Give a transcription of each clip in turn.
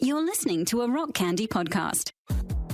You're listening to a Rock Candy podcast.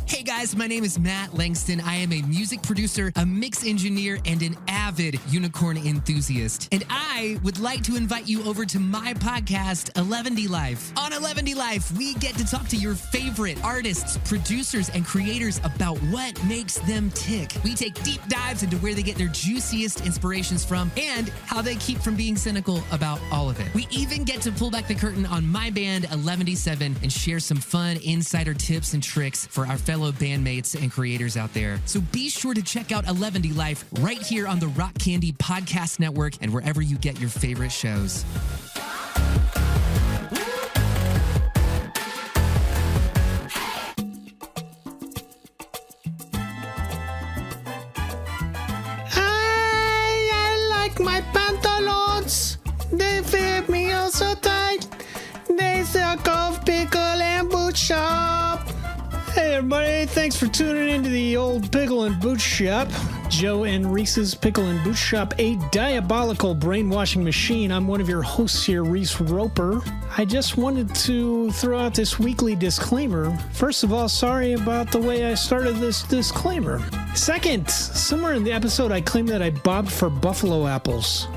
Hey guys, my name is Matt Langston. I am a music producer, a mix engineer, and an avid unicorn enthusiast. And I would like to invite you over to my podcast, 11D Life. On 11D Life, we get to talk to your favorite artists, producers, and creators about what makes them tick. We take deep dives into where they get their juiciest inspirations from and how they keep from being cynical about all of it. We even get to pull back the curtain on my band, 11D7, and share some fun insider tips and tricks for our fellow bandmates and creators out there. So be sure to check out 11D Life right here on the Rock Candy Podcast Network and wherever you get your favorite shows. I like my pantaloons. They fit me oh so tight. They suck off pickle and boot shop. Hey everybody, thanks for tuning into the old Pickle and Boot Shop. Joe and Reese's Pickle and Boot Shop, a diabolical brainwashing machine. I'm one of your hosts here, Reese Roper. I just wanted to throw out this weekly disclaimer. First of all, sorry about the way I started this disclaimer. Second, somewhere in the episode I claimed that I bobbed for buffalo apples.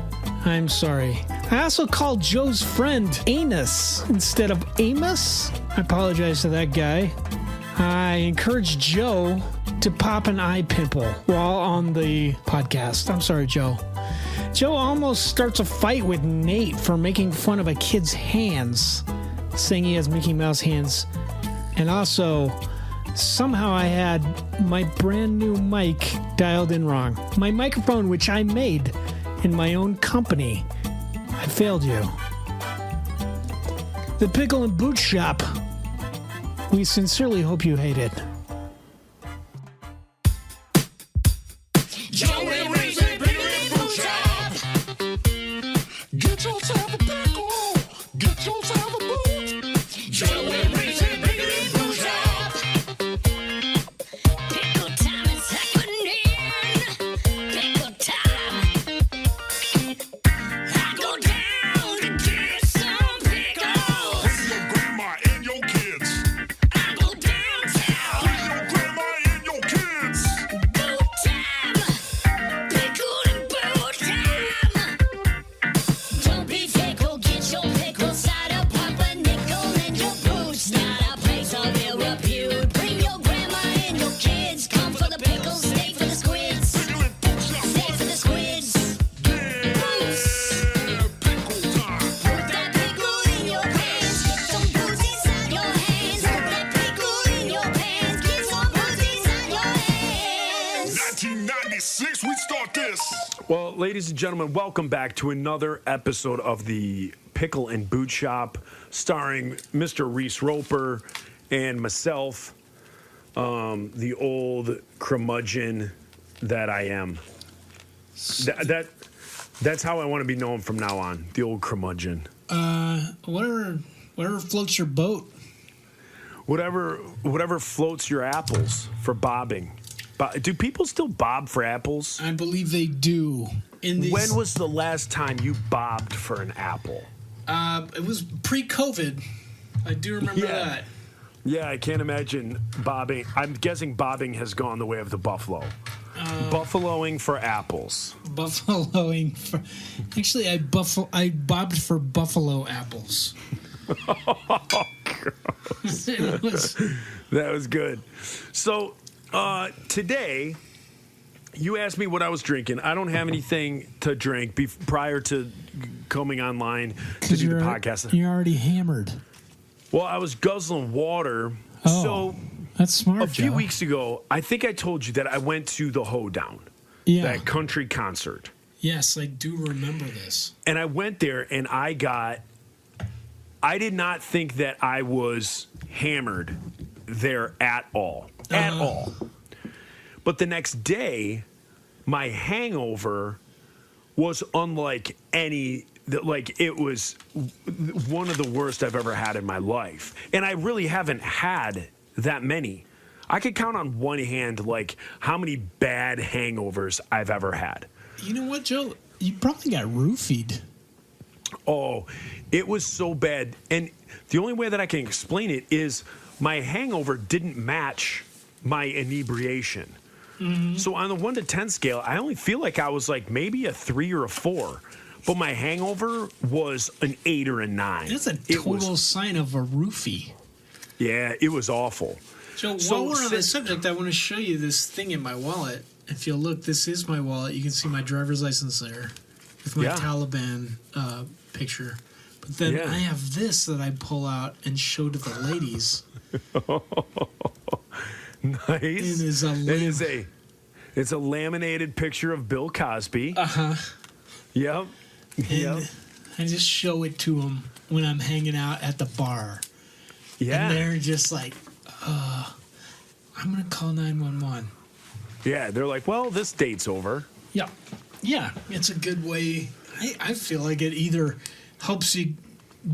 I'm sorry. I also called Joe's friend Anus instead of Amos. I apologize to that guy. I encouraged Joe to pop an eye pimple while on the podcast. I'm sorry, Joe. Joe almost starts a fight with Nate for making fun of a kid's hands, saying he has Mickey Mouse hands. And also, somehow I had my brand new mic dialed in wrong. My microphone, which I made in my own company. I failed you. The Pickle and Boot Shop. We sincerely hope you hate it. Joe and Reese, Pickle and Boot Shop. Get yourself a pickle. Get yourself a boot. Joe and Reese, Pickle and Boot Shop. Pickle time is happening. Pickle time. I go down to get some pickles. With your grandma and your kids. I go downtown. With your grandma and your kids. Boot time. Pickle and boot time. Don't be fickle, get your pickle cider, pop a nickel in your boots. Not a place of ill repute. Bring your grandma and your kids. Come for the pickles, stay for the squids. Stay for the squids. Boots. Put that pickle in your pants. Get some boots inside your hands. Put that pickle in your pants. Get some boots inside your hands. 1996, we start this. Well, ladies and gentlemen, welcome back to another episode of the Pickle and Boot Shop, starring Mr. Reese Roper and myself, the old curmudgeon that I am. That's how I want to be known from now on, the old curmudgeon. Whatever floats your boat. Whatever floats your apples for bobbing. Do people still bob for apples? I believe they do. When was the last time you bobbed for an apple? It was pre-COVID. I do remember that. Yeah, I can't imagine bobbing. I'm guessing bobbing has gone the way of the buffalo. Buffaloing for apples. Buffaloing for. Actually, I bobbed for buffalo apples. Oh, gross. It was. That was good. So, today, you asked me what I was drinking. I don't have anything to drink prior to coming online to do the podcast. You're already hammered. Well, I was guzzling water. Oh, so that's smart, a few Joe. weeks ago, I think I told you that I went to the Hoedown, that country concert. Yes, I do remember this. And I went there and I did not think that I was hammered there at all. At all. But the next day, my hangover was unlike any, like it was one of the worst I've ever had in my life. And I really haven't had that many. I could count on one hand, like, how many bad hangovers I've ever had. You know what, Joe? You probably got roofied. Oh, it was so bad. And way that I can explain it is my hangover didn't match my inebriation. So on the 1 to 10 scale, I only feel like I was like maybe a 3 or a 4, but my hangover was an 8 or a 9. That's a total sign of a roofie. Yeah, it was awful. So while we're on the subject, I want to show you this thing in my wallet. If you'll look, this is my wallet. You can see my driver's license there with my Taliban picture. But then I have this that I pull out and show to the ladies. Nice. It's a laminated picture of Bill Cosby. Yep. And I just show it to them when I'm hanging out at the bar. Yeah. And they're just like, I'm going to call 911. Yeah, they're like, well, this date's over. Yeah. Yeah, it's a good way. I feel like it either helps you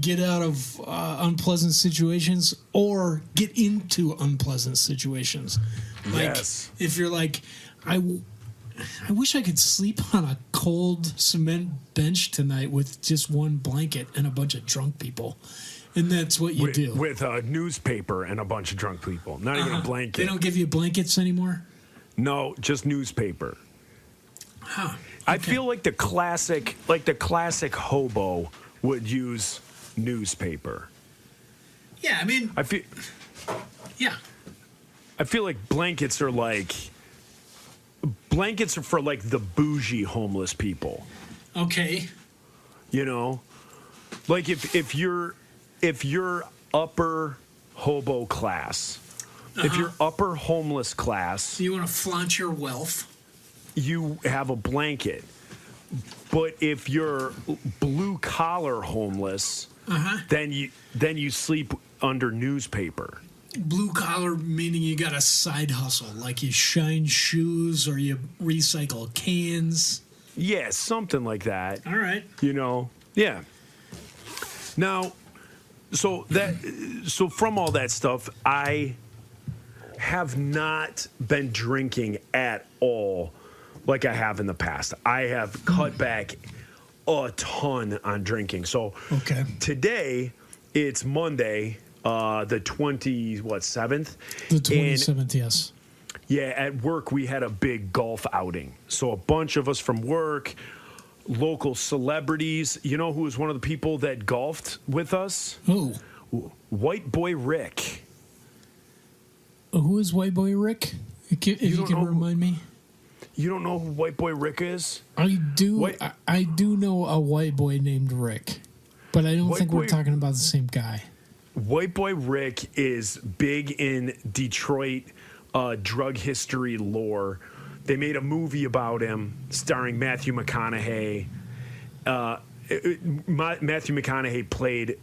get out of unpleasant situations or get into unpleasant situations. Like, if you're like, I wish I could sleep on a cold cement bench tonight with just one blanket and a bunch of drunk people. And that's what you do. With a newspaper and a bunch of drunk people. Not even a blanket. They don't give you blankets anymore? No, just newspaper. Huh. Okay. I feel like the classic hobo would use newspaper. Yeah, I mean, I feel like blankets are for like the bougie homeless people. Okay. You know, like if you're upper hobo class, if you're upper homeless class, you want to flaunt your wealth. You have a blanket. But if you're blue collar homeless, then you sleep under newspaper. Blue collar meaning you got a side hustle, like you shine shoes or you recycle cans. Yeah, something like that. All right. You know, yeah. Now, so from all that stuff, I have not been drinking at all like I have in the past. I have cut back a ton on drinking. So today, it's Monday, the 7th? The 27th, yes. Yeah, at work, we had a big golf outing. So a bunch of us from work, local celebrities. You know who was one of the people that golfed with us? Who? White Boy Rick. Who is White Boy Rick? If you can remind me. You don't know who White Boy Rick is? I do. I do know a white boy named Rick, but I don't think we're talking about the same guy. White Boy Rick is big in Detroit drug history lore. They made a movie about him starring Matthew McConaughey. Matthew McConaughey played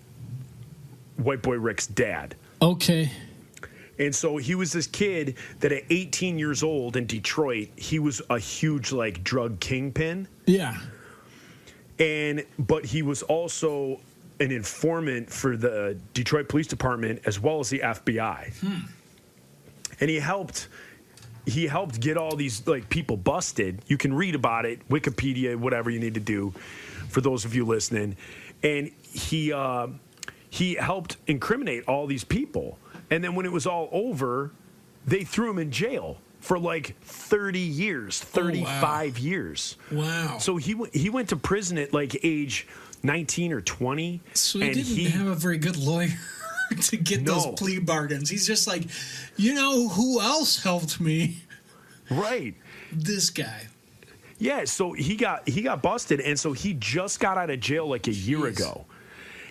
White Boy Rick's dad. Okay. And so he was this kid that at 18 years old in Detroit, he was a huge like drug kingpin. Yeah. But he was also an informant for the Detroit Police Department as well as the FBI. And he helped get all these like people busted. You can read about it, Wikipedia, whatever you need to do for those of you listening. And he helped incriminate all these people. And then when it was all over, they threw him in jail for like 30 years, 35 years. Wow. So he went to prison at like age 19 or 20. So he didn't have a very good lawyer to get those plea bargains. He's just like, you know who else helped me? Right. This guy. Yeah, so he got busted, and so he just got out of jail like a year ago.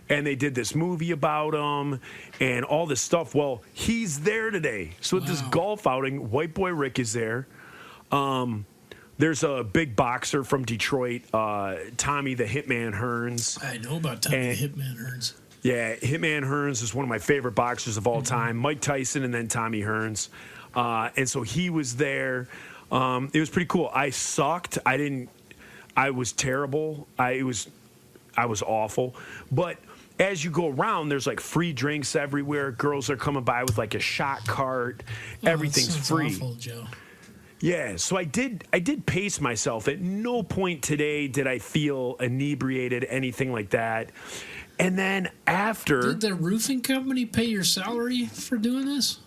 And they did this movie about him and all this stuff. Well, he's there today. So at this golf outing, White Boy Rick is there. There's a big boxer from Detroit, Tommy the Hitman Hearns. I know about Tommy the Hitman Hearns. Yeah, Hitman Hearns is one of my favorite boxers of all time. Mike Tyson and then Tommy Hearns. And so he was there. It was pretty cool. I sucked. I was terrible. I was awful. But as you go around, there's like free drinks everywhere. Girls are coming by with like a shot cart. Everything's free. Awful, Joe. Yeah, so I did pace myself. At no point today did I feel inebriated, anything like that. And then after... Did the roofing company pay your salary for doing this?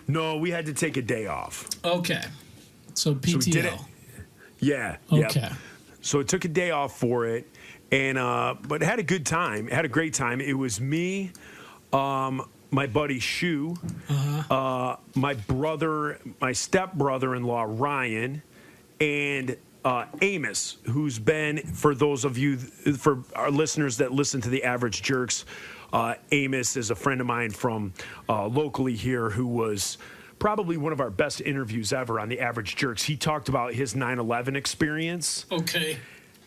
No, we had to take a day off. Okay. So PTO. So we did it. Yeah. Okay. Yep. So it took a day off for it, and but had a good time. Had a great time. It was me, my buddy Shu, my brother, my stepbrother-in-law Ryan, and Amos, who's been, for those of you, for our listeners that listen to the Average Jerks, Amos is a friend of mine from locally here who was probably one of our best interviews ever on the Average Jerks. He talked about his 9/11 experience. Okay.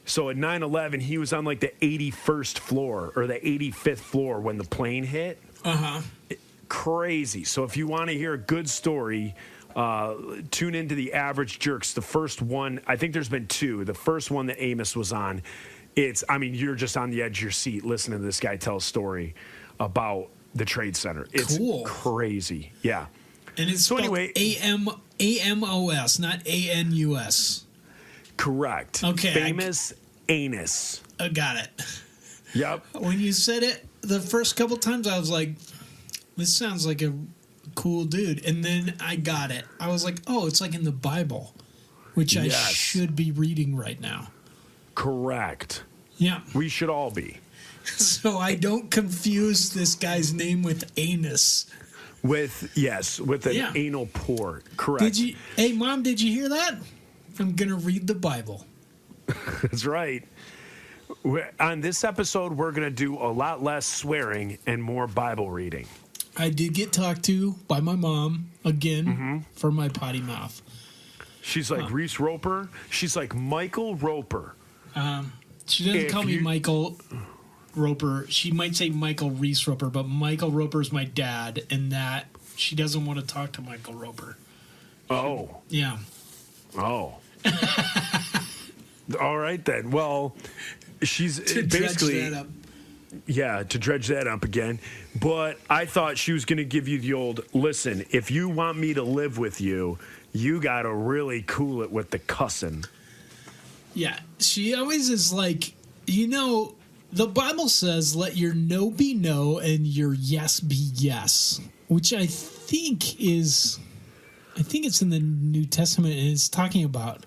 So at 9/11, he was on like the 81st floor or the 85th floor when the plane hit. Crazy. So if you want to hear a good story, tune into the Average Jerks. The first one, I think there's been two. The first one that Amos was on, you're just on the edge of your seat listening to this guy tell a story about the Trade Center. It's cool. Crazy. Yeah. And it's so spelled anyway, AMOS, not ANUS. Correct. Okay. Famous anus. I got it. Yep. When you said it the first couple times, I was like, this sounds like a cool dude. And then I got it. I was like, oh, it's like in the Bible, which I should be reading right now. Correct. Yeah. We should all be. So I don't confuse this guy's name with anus. With an anal port. Correct. Hey, Mom, did you hear that? I'm going to read the Bible. That's right. On this episode, we're going to do a lot less swearing and more Bible reading. I did get talked to by my mom again for my potty mouth. She's like Reese Roper. She's like Michael Roper. She doesn't call me Michael Roper. She might say Michael Reese Roper, but Michael Roper is my dad, and that she doesn't want to talk to Michael Roper. Oh. Yeah. Oh. All right, then. Well, she's to basically... dredge that up. Yeah, to dredge that up again. But I thought she was going to give you the old, listen, if you want me to live with you, you got to really cool it with the cussing. Yeah. She always is like, the Bible says, let your no be no and your yes be yes, which I think it's in the New Testament, and it's talking about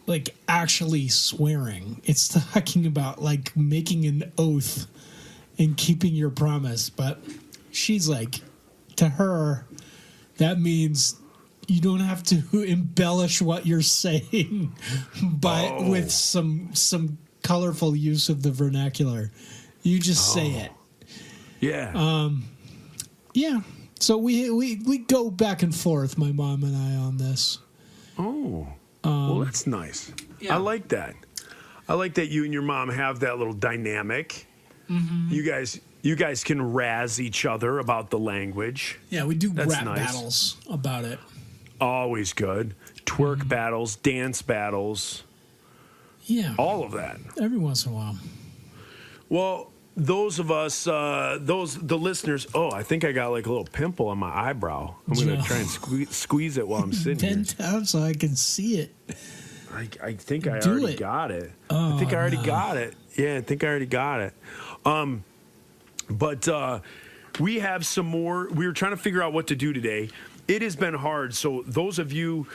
like actually swearing. It's talking about like making an oath and keeping your promise. But she's like, to her, that means you don't have to embellish what you're saying with some colorful use of the vernacular. You just say it. Yeah. Yeah. So we go back and forth, my mom and I, on this. Oh. Well, that's nice. Yeah. I like that. I like that you and your mom have that little dynamic. Mm-hmm. You guys can razz each other about the language. Yeah, we do that's rap nice. battles about it. Always good. Twerk battles, dance battles. Yeah. All of that. Every once in a while. Well, those of us, the listeners, I think I got like a little pimple on my eyebrow. I'm going to try and squeeze it while I'm sitting Bend here. down so I can see it. I think I already got it. Oh, I think I already got it. Yeah, I think I already got it. But we have some more. We were trying to figure out what to do today. It has been hard. So those of you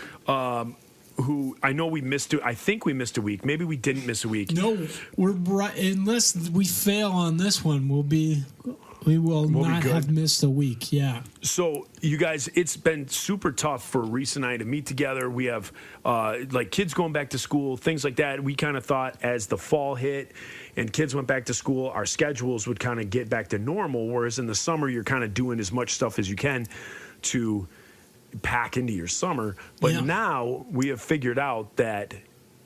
who I know we missed it. I think we missed a week. Maybe we didn't miss a week. No, we're right. Unless we fail on this one, we will not have missed a week. Yeah. So you guys, it's been super tough for Reese and I to meet together. We have like kids going back to school, things like that. We kind of thought as the fall hit and kids went back to school, our schedules would kind of get back to normal. Whereas in the summer, you're kind of doing as much stuff as you can to pack into your summer. But now we have figured out that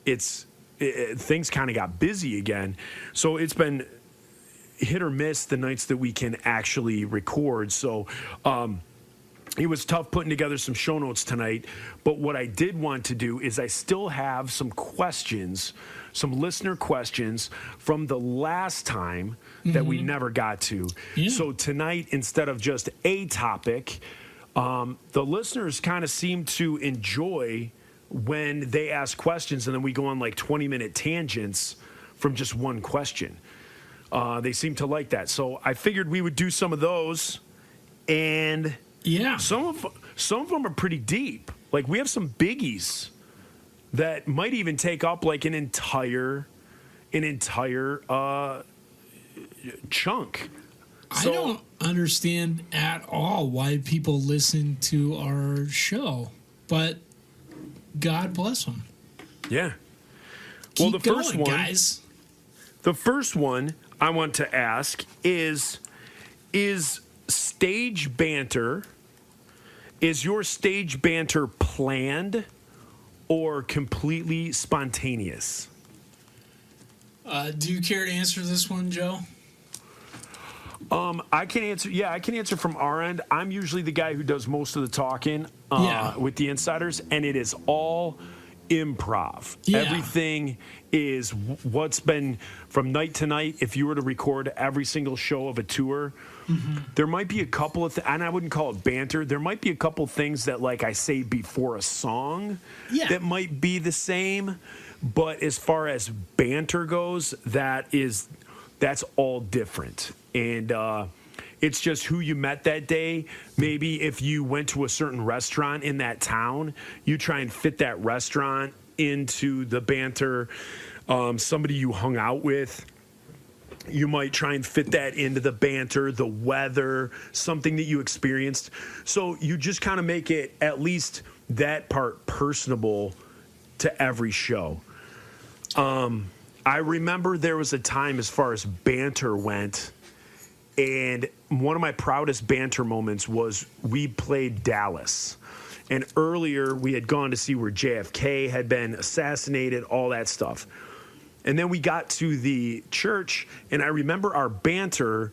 things kind of got busy again. So it's been hit or miss the nights that we can actually record. So it was tough putting together some show notes tonight. But what I did want to do is I still have some questions, some listener questions from the last time that we never got to. Yeah. So tonight, instead of just a topic, the listeners kind of seem to enjoy when they ask questions and then we go on like 20-minute tangents from just one question. They seem to like that. So I figured we would do some of those, and Yeah. some of them are pretty deep. Like we have some biggies that might even take up like an entire chunk. I don't understand at all why people listen to our show, but God bless them. Yeah. Keep the going, first one, guys. The first one I want to ask is stage banter, is your stage banter planned or completely spontaneous? Do you care to answer this one, Joe? I can answer. Yeah, I can answer from our end. I'm usually the guy who does most of the talking with the insiders, and it is all improv. Yeah. Everything is what's been from night to night. If you were to record every single show of a tour, there might be a couple of and I wouldn't call it banter. There might be a couple things that, like I say before a song, that might be the same. But as far as banter goes, that's all different. And it's just who you met that day. Maybe if you went to a certain restaurant in that town, you try and fit that restaurant into the banter. Somebody you hung out with, you might try and fit that into the banter, the weather, something that you experienced. So you just kind of make it at least that part personable to every show. I remember there was a time as far as banter went, and one of my proudest banter moments was we played Dallas. And earlier we had gone to see where JFK had been assassinated, all that stuff. And then we got to the church, and I remember our banter.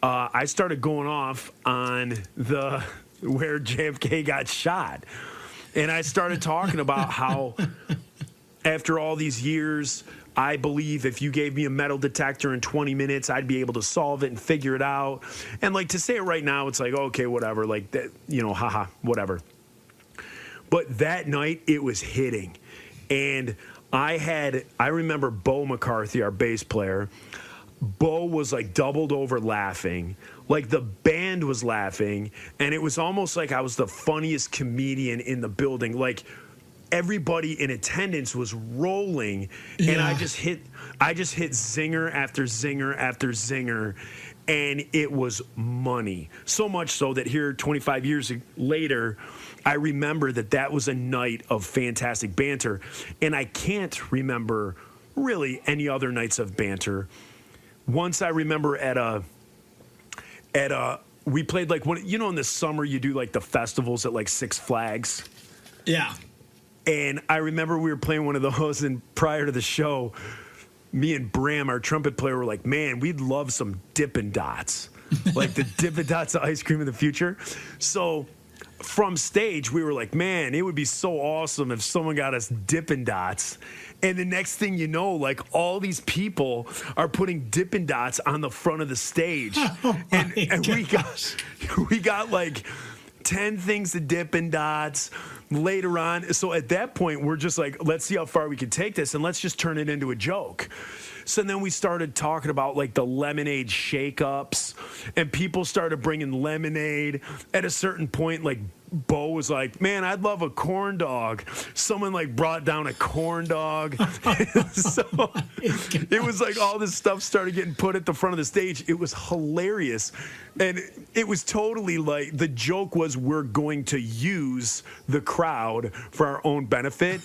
I started going off on where JFK got shot. And I started talking about how after all these years, I believe if you gave me a metal detector in 20 minutes, I'd be able to solve it and figure it out. And like to say it right now, it's like, okay, whatever, like that, haha, whatever. But that night it was hitting. And I remember Bo McCarthy, our bass player. Bo was like doubled over laughing. Like the band was laughing. And it was almost like I was the funniest comedian in the building. Like everybody in attendance was rolling, and I just hit zinger after zinger after zinger, and it was money. So much so that here 25 years later, I remember that was a night of fantastic banter, and I can't remember really any other nights of banter. Once I remember we played like in the summer you do like the festivals at like Six Flags. Yeah. And I remember we were playing one of those, and prior to the show, me and Bram, our trumpet player, were like, man, we'd love some Dippin' Dots. Like the Dippin' Dots of ice cream in the future. So from stage, we were like, man, it would be so awesome if someone got us Dippin' Dots. And the next thing you know, like all these people are putting Dippin' Dots on the front of the stage. And we got like 10 things of Dippin' Dots. Later on, so at that point, we're just like, let's see how far we can take this, and let's just turn it into a joke. So then we started talking about like the lemonade shake-ups, and people started bringing lemonade. At a certain point, like Bo was like, man, I'd love a corn dog. Someone like brought down a corn dog. So it was like all this stuff started getting put at the front of the stage. It was hilarious. And it was totally like the joke was we're going to use the crowd for our own benefit.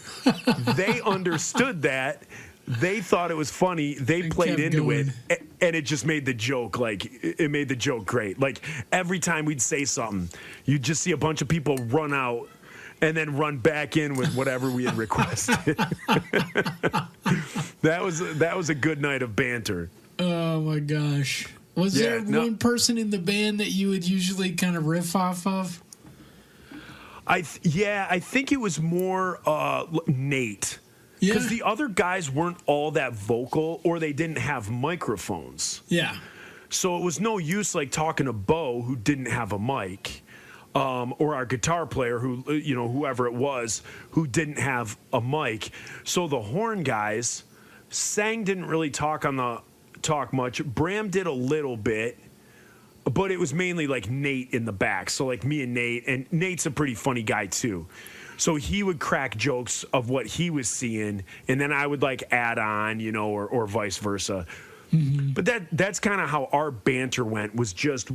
They understood that. They thought it was funny. They played into it, and it just made the joke it made the joke great. Like every time we'd say something, you'd just see a bunch of people run out and then run back in with whatever we had requested. That was a good night of banter. Oh my gosh. Was there one person in the band that you would usually kind of riff off of? I think it was more Nate. Because the other guys weren't all that vocal, or they didn't have microphones. Yeah. So it was no use like talking to Bo, who didn't have a mic, or our guitar player, who whoever it was, who didn't have a mic. So the horn guys, Sang didn't really talk on the talk much. Bram did a little bit, but it was mainly like Nate in the back. So like me and Nate's a pretty funny guy too. So he would crack jokes of what he was seeing, and then I would like add on, or vice versa. Mm-hmm. But that's kind of how our banter went, was just,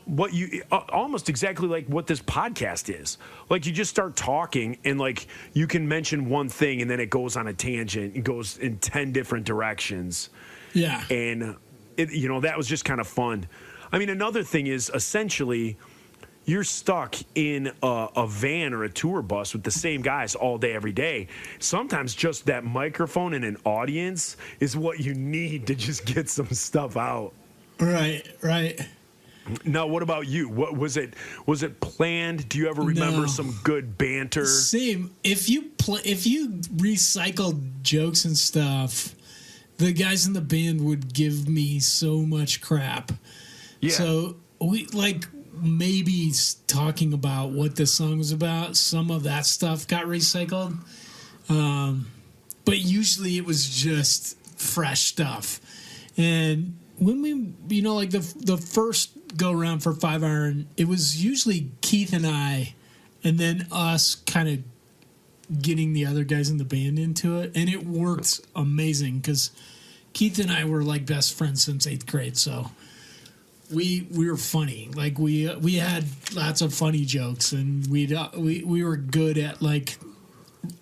what you almost exactly like what this podcast is. Like you just start talking and like you can mention one thing and then it goes on a tangent and goes in 10 different directions. Yeah. And that was just kind of fun. I mean, another thing is essentially you're stuck in a van or a tour bus with the same guys all day, every day. Sometimes just that microphone and an audience is what you need to just get some stuff out. Right. Now, what about you? What was it? Was it planned? Do you ever remember some good banter? Same. If you recycled jokes and stuff, the guys in the band would give me so much crap. Yeah. So we maybe talking about what the song was about. Some of that stuff got recycled, but usually it was just fresh stuff. And when we, the first go around for 5 Iron, it was usually Keith and I, and then us kind of getting the other guys in the band into it, and it worked amazing because Keith and I were like best friends since 8th grade, so we were funny. Like we had lots of funny jokes, and we were good at like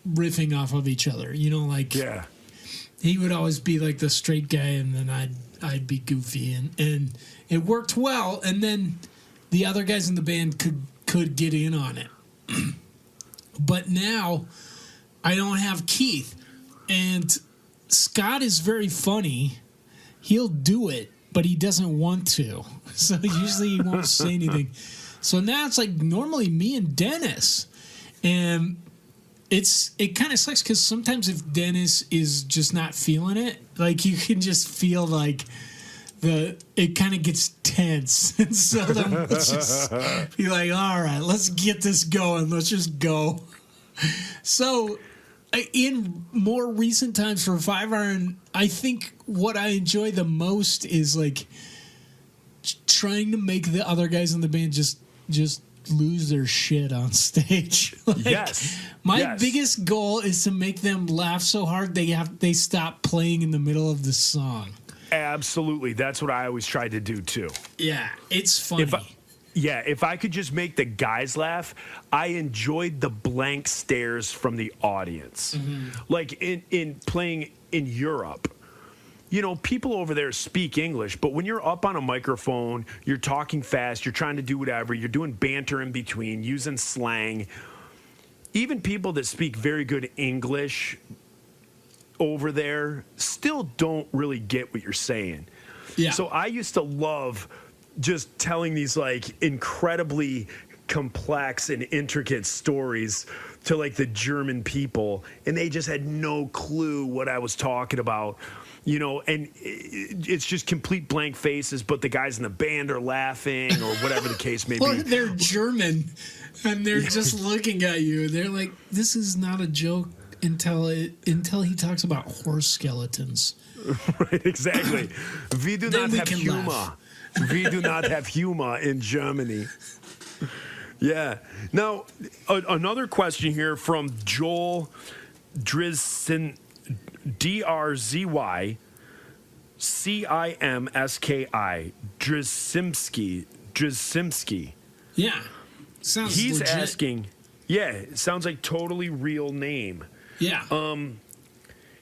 riffing off of each other. Yeah. He would always be like the straight guy, and then I'd be goofy, and it worked well. And then the other guys in the band could get in on it. But now I don't have Keith, and Scott is very funny. He'll do it, but he doesn't want to. So usually he won't say anything. So now it's like normally me and Dennis, and it kind of sucks because sometimes if Dennis is just not feeling it, like you can just feel like it kind of gets tense. And so then let's just be like, all right, let's get this going. Let's just go. So in more recent times for 5 Iron, I think what I enjoy the most is like trying to make the other guys in the band just lose their shit on stage. Yes. My biggest goal is to make them laugh so hard they stop playing in the middle of the song. Absolutely. That's what I always tried to do too. Yeah, it's funny. If I could just make the guys laugh, I enjoyed the blank stares from the audience. Mm-hmm. Like in playing in Europe, people over there speak English, but when you're up on a microphone, you're talking fast, you're trying to do whatever, you're doing banter in between, using slang. Even people that speak very good English over there still don't really get what you're saying. Yeah. So I used to love just telling these like incredibly complex and intricate stories to like the German people, and they just had no clue what I was talking about. And it's just complete blank faces, but the guys in the band are laughing or whatever the case may Well, be. they're German, and they're just looking at you. They're like, this is not a joke until he talks about horse skeletons. Right, exactly. We do not have humor. We do not have humor in Germany. Yeah. Now, another question here from Joel Drizin. DRZY CIMSKI Drzymski. Yeah. Sounds He's legit. asking, it sounds like totally real name. Yeah.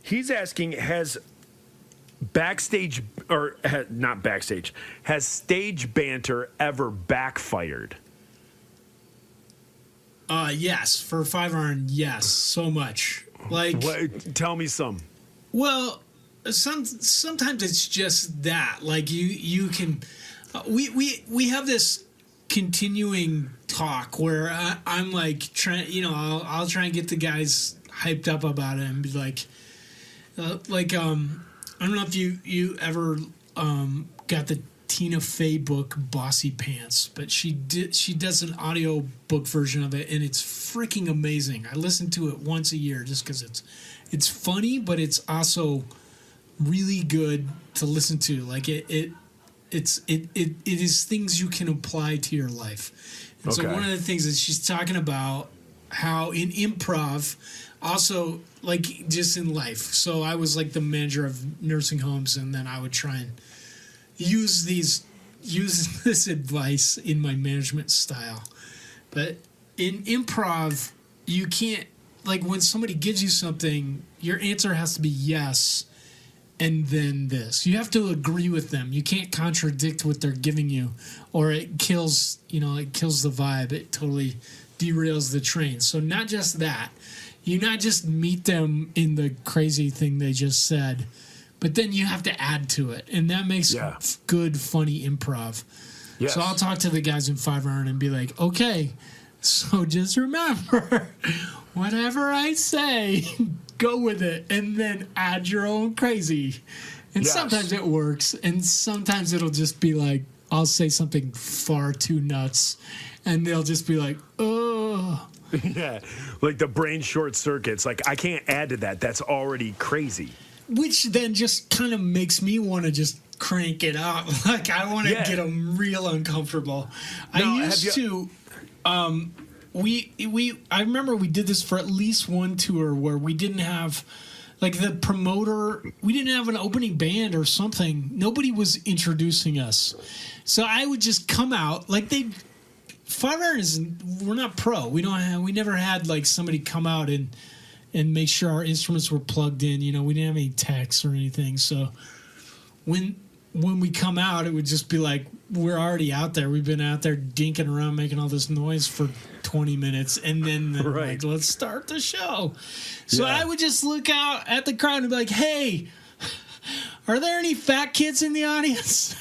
He's asking, has stage banter ever backfired? Yes. For 5 Iron, yes. So much. Like, tell me some. Well, sometimes it's just that. Like you can, we have this continuing talk where I'm like trying, I'll try and get the guys hyped up about it and be like, I don't know if you ever got the Tina Fey book Bossy Pants, but she does an audio book version of it, and it's freaking amazing. I listen to it once a year just because it's funny, but it's also really good to listen to. Like it is things you can apply to your life. And so Okay. one of the things that she's talking about how in improv, also like just in life. So I was like the manager of nursing homes, and then I would try and use this advice in my management style. But in improv, you can't, like when somebody gives you something, your answer has to be yes and then this. You have to agree with them. You can't contradict what they're giving you, or it kills the vibe. It totally derails the train. So not just that. You not just meet them in the crazy thing they just said, but then you have to add to it. And that makes good, funny improv. Yes. So I'll talk to the guys in 5 Iron and be like, okay, so just remember, whatever I say, go with it, and then add your own crazy. And sometimes it works, and sometimes it'll just be like, I'll say something far too nuts, and they'll just be like, oh. Yeah, like the brain short circuits. Like, I can't add to that. That's already crazy. Which then just kind of makes me want to just crank it up. Like, I want to get them real uncomfortable. I remember we did this for at least one tour where we didn't have, like, the promoter, we didn't have an opening band or something. Nobody was introducing us. So I would just come out, like, 5 Iron we're not pro. We never had, like, somebody come out and make sure our instruments were plugged in. You know, we didn't have any techs or anything. So when we come out, it would just be like, we're already out there. We've been out there dinking around, making all this noise for 20 minutes. And then like, let's start the show. So I would just look out at the crowd and be like, hey, are there any fat kids in the audience?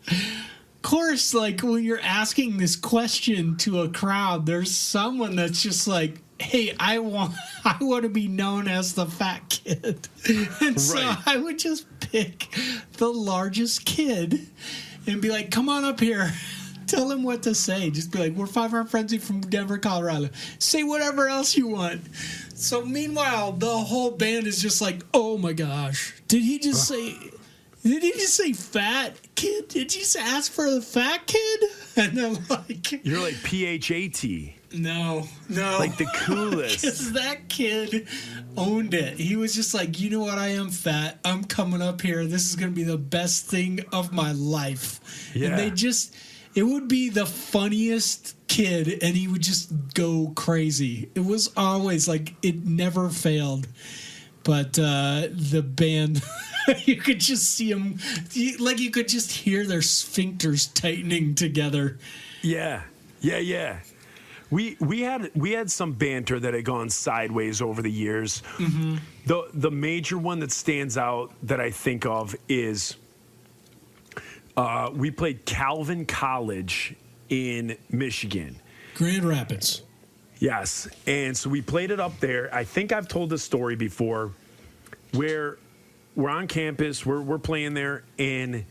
Of course, like, when you're asking this question to a crowd, there's someone that's just like, hey, I want to be known as the fat kid. And so I would just pick the largest kid and be like, come on up here. Tell him what to say. Just be like, we're 5 Iron Frenzy from Denver, Colorado. Say whatever else you want. So meanwhile, the whole band is just like, oh my gosh, did he just say fat kid? Did you just ask for the fat kid? And I'm like, you're like PHAT. No. Like the coolest. Because that kid owned it. He was just like, you know what? I am fat. I'm coming up here. This is going to be the best thing of my life. Yeah. And it would be the funniest kid, and he would just go crazy. It was always like, it never failed. But the band, you could just see them, like you could just hear their sphincters tightening together. Yeah. We had some banter that had gone sideways over the years. Mm-hmm. The major one that stands out that I think of is we played Calvin College in Michigan. Grand Rapids. Yes, and so we played it up there. I think I've told this story before, where we're on campus, we're playing there, and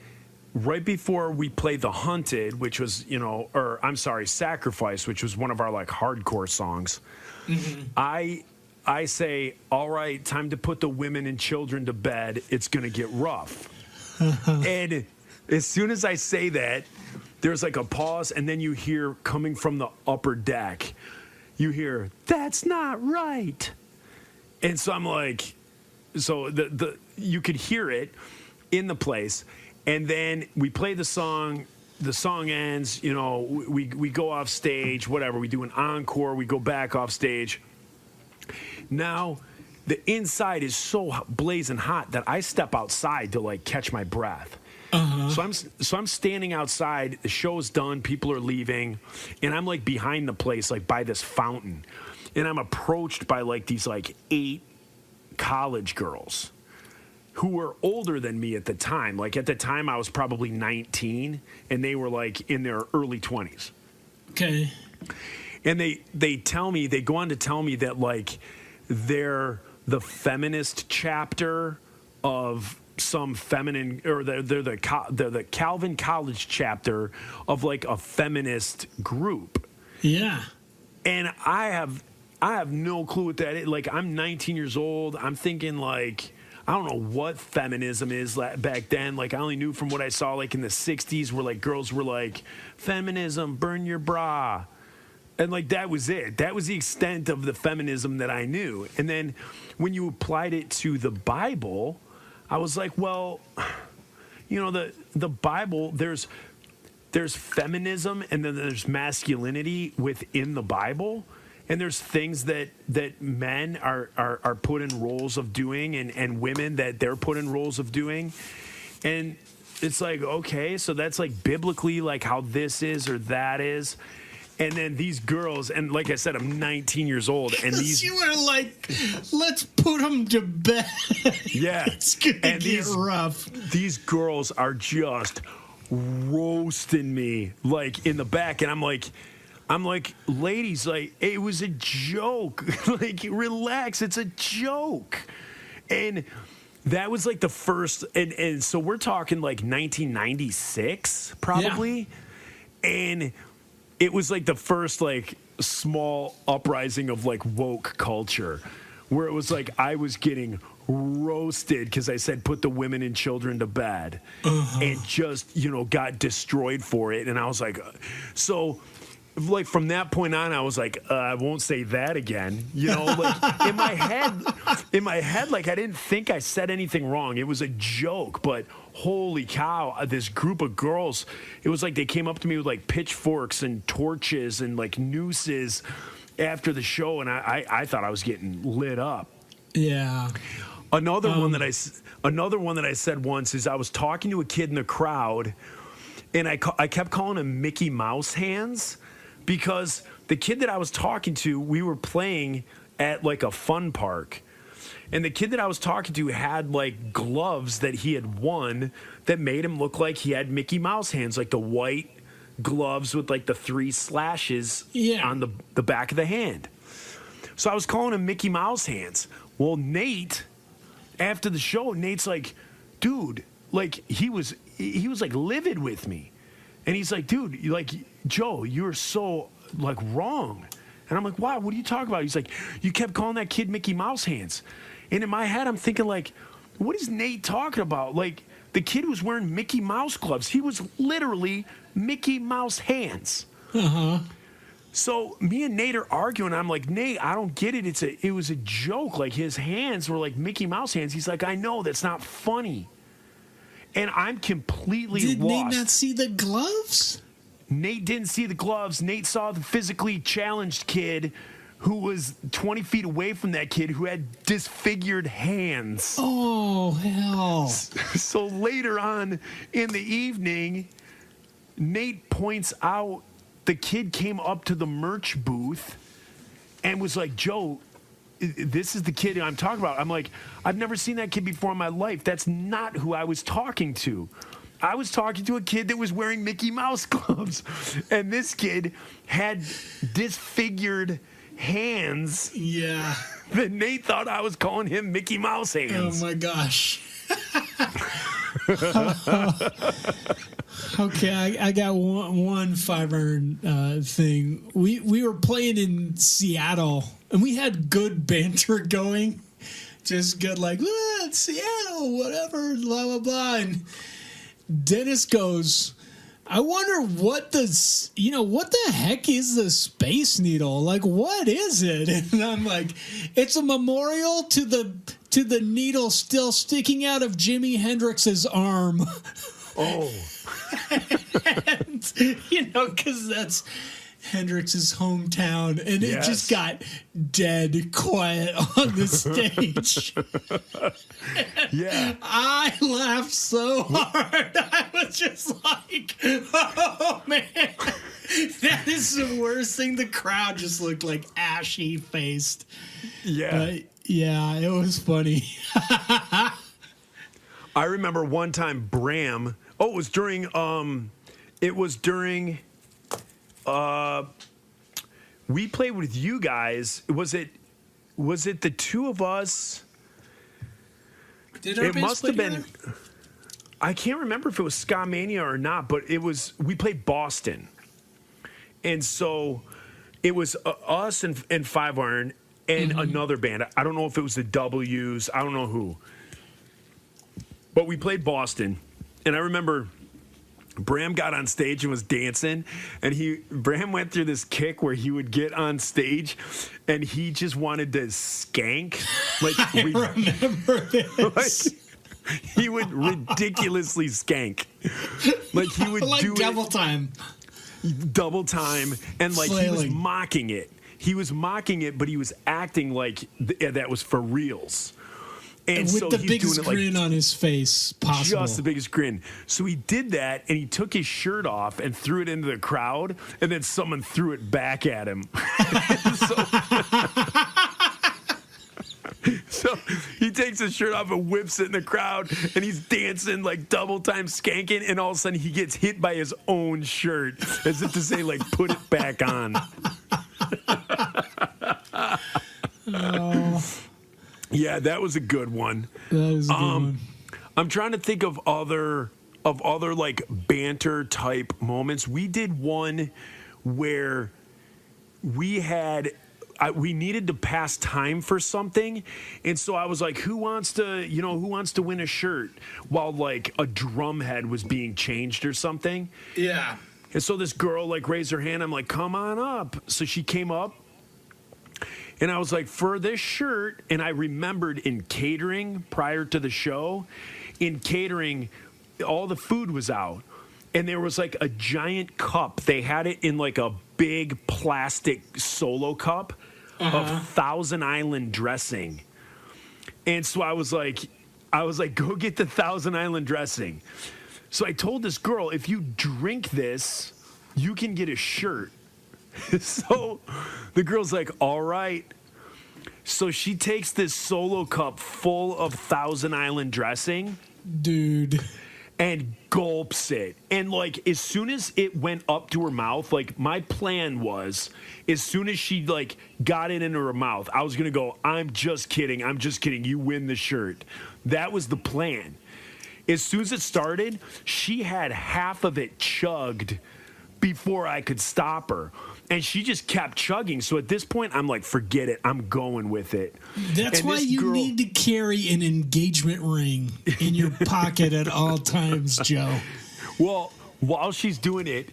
right before we played The Hunted, which was, Sacrifice, which was one of our, like, hardcore songs, I say, all right, time to put the women and children to bed. It's going to get rough. And as soon as I say that, there's like a pause, and then you hear, coming from the upper deck, you hear, that's not right. And so I'm like, so you could hear it in the place. And then we play the song ends, we go off stage, whatever, we do an encore, we go back off stage. Now, the inside is so blazing hot that I step outside to, like, catch my breath. Uh-huh. So I'm standing outside, the show's done, people are leaving, and I'm, like, behind the place, like, by this fountain. And I'm approached by, like, these, like, 8 college girls who were older than me at the time. Like, at the time, I was probably 19, and they were, like, in their early 20s. Okay. And they go on to tell me that, like, they're the feminist chapter of some feminine, or they're the Calvin College chapter of, like, a feminist group. Yeah. And I have no clue what that is. Like, I'm 19 years old. I'm thinking, like, I don't know what feminism is back then. Like, I only knew from what I saw, like, in the 60s, where, like, girls were like, feminism, burn your bra. And, like, that was it. That was the extent of the feminism that I knew. And then when you applied it to the Bible, I was like, well, you know, the Bible, there's feminism and then there's masculinity within the Bible. And there's things that men are put in roles of doing and women that they're put in roles of doing. And it's like, okay, so that's like biblically like how this is or that is. And then these girls, and like I said, I'm 19 years old, and these you were like, let's put them to bed. Yeah, It's gonna get rough. These girls are just roasting me like in the back, and I'm like, ladies, like, it was a joke. Like, relax, it's a joke. And that was like the first, and so we're talking like 1996 probably, and it was like the first like small uprising of like woke culture, where it was like I was getting roasted because I said put the women and children to bed, and just, you know, got destroyed for it. And I was like, so like from that point on, I was like, I won't say that again. You know, like in my head, like I didn't think I said anything wrong. It was a joke, but holy cow, this group of girls, it was like they came up to me with like pitchforks and torches and like nooses after the show, and I thought I was getting lit up. Yeah. Another one that I said once is I was talking to a kid in the crowd, and I kept calling him Mickey Mouse Hands, because the kid that I was talking to, we were playing at like a fun park. And the kid that I was talking to had like gloves that he had won that made him look like he had Mickey Mouse hands, like the white gloves with like the 3 slashes on the back of the hand. So I was calling him Mickey Mouse Hands. Well, Nate, after the show, Nate's like, dude, like he was like livid with me. And he's like, dude, you like, Joe, you're so like wrong. And I'm like, why? What are you talking about? He's like, you kept calling that kid Mickey Mouse Hands. And in my head, I'm thinking like, what is Nate talking about? Like, the kid was wearing Mickey Mouse gloves. He was literally Mickey Mouse Hands. So me and Nate are arguing. I'm like, Nate, I don't get it. It was a joke. Like, his hands were like Mickey Mouse hands. He's like, I know, that's not funny. And I'm completely lost. Did Nate not see the gloves? Nate didn't see the gloves. Nate saw the physically challenged kid who was 20 feet away from that kid who had disfigured hands. Oh, hell. So later on in the evening, Nate points out the kid came up to the merch booth and was like, Joe, this is the kid I'm talking about. I'm like, I've never seen that kid before in my life. That's not who I was talking to. I was talking to a kid that was wearing Mickey Mouse gloves. And this kid had disfigured hands. Yeah. That Nate thought I was calling him Mickey Mouse Hands. Oh, my gosh. Okay, I got one 5-iron thing. We were playing in Seattle, and we had good banter going. Just good, like, Seattle, whatever, blah, blah, blah. And Dennis goes, I wonder what the heck is the Space Needle? Like, what is it? And I'm like, it's a memorial to the needle still sticking out of Jimi Hendrix's arm. Oh. And, because that's Hendrix's hometown, and it just got dead quiet on the stage. Yeah. I laughed so hard. I was just like, oh, man. That is the worst thing. The crowd just looked like ashy-faced. Yeah. But, yeah, it was funny. I remember one time Bram. Oh, it was during. We played with you guys. Was it the two of us? Did our It must have been. together? I can't remember if it was Ska Mania or not, but it was. We played Boston, and so it was us and 5-iron and another band. I don't know if it was the W's. I don't know who. But we played Boston, and I remember Bram got on stage and was dancing, and Bram went through this kick where he would get on stage and he just wanted to skank. Like, I remember this. Like, he would ridiculously skank. Like, he would Like do double time. double time, and like he was Flailing. mocking it. He was mocking it, but he was acting like that was for reals. And With so the he's biggest doing it grin on his face possible. just the biggest grin. So he did that, and he took his shirt off and threw it into the crowd, and then someone threw it back at him. So he takes his shirt off and whips it in the crowd, and he's dancing like double time skanking, and all of a sudden he gets hit by his own shirt, as if to say, like, put it back on. Yeah, that was a good one. That is a good one. I'm trying to think of other like banter type moments. We did one where we needed to pass time for something, and so I was like, who wants to win a shirt, while like a drum head was being changed or something. Yeah. And so this girl like raised her hand. I'm like, come on up. So she came up, and I was like, for this shirt, and I remembered in catering prior to the show, in catering, all the food was out, and there was like a giant cup. They had it in like a big plastic Solo cup of Thousand Island dressing. And so I was like, go get the Thousand Island dressing. So I told this girl, if you drink this, you can get a shirt. So the girl's like, all right. So she takes this Solo cup full of Thousand Island dressing, Dude. and gulps it. And like, as soon as it went up to her mouth, like, my plan was, as soon as she like got it into her mouth, I was gonna go, I'm just kidding, you win the shirt. That was the plan. As soon as it started, she had half of it chugged before I could stop her. And she just kept chugging. So at this point, I'm like, forget it. I'm going with it. That's And why this you girl- need to carry an engagement ring in your pocket at all times, Joe. Well, while she's doing it,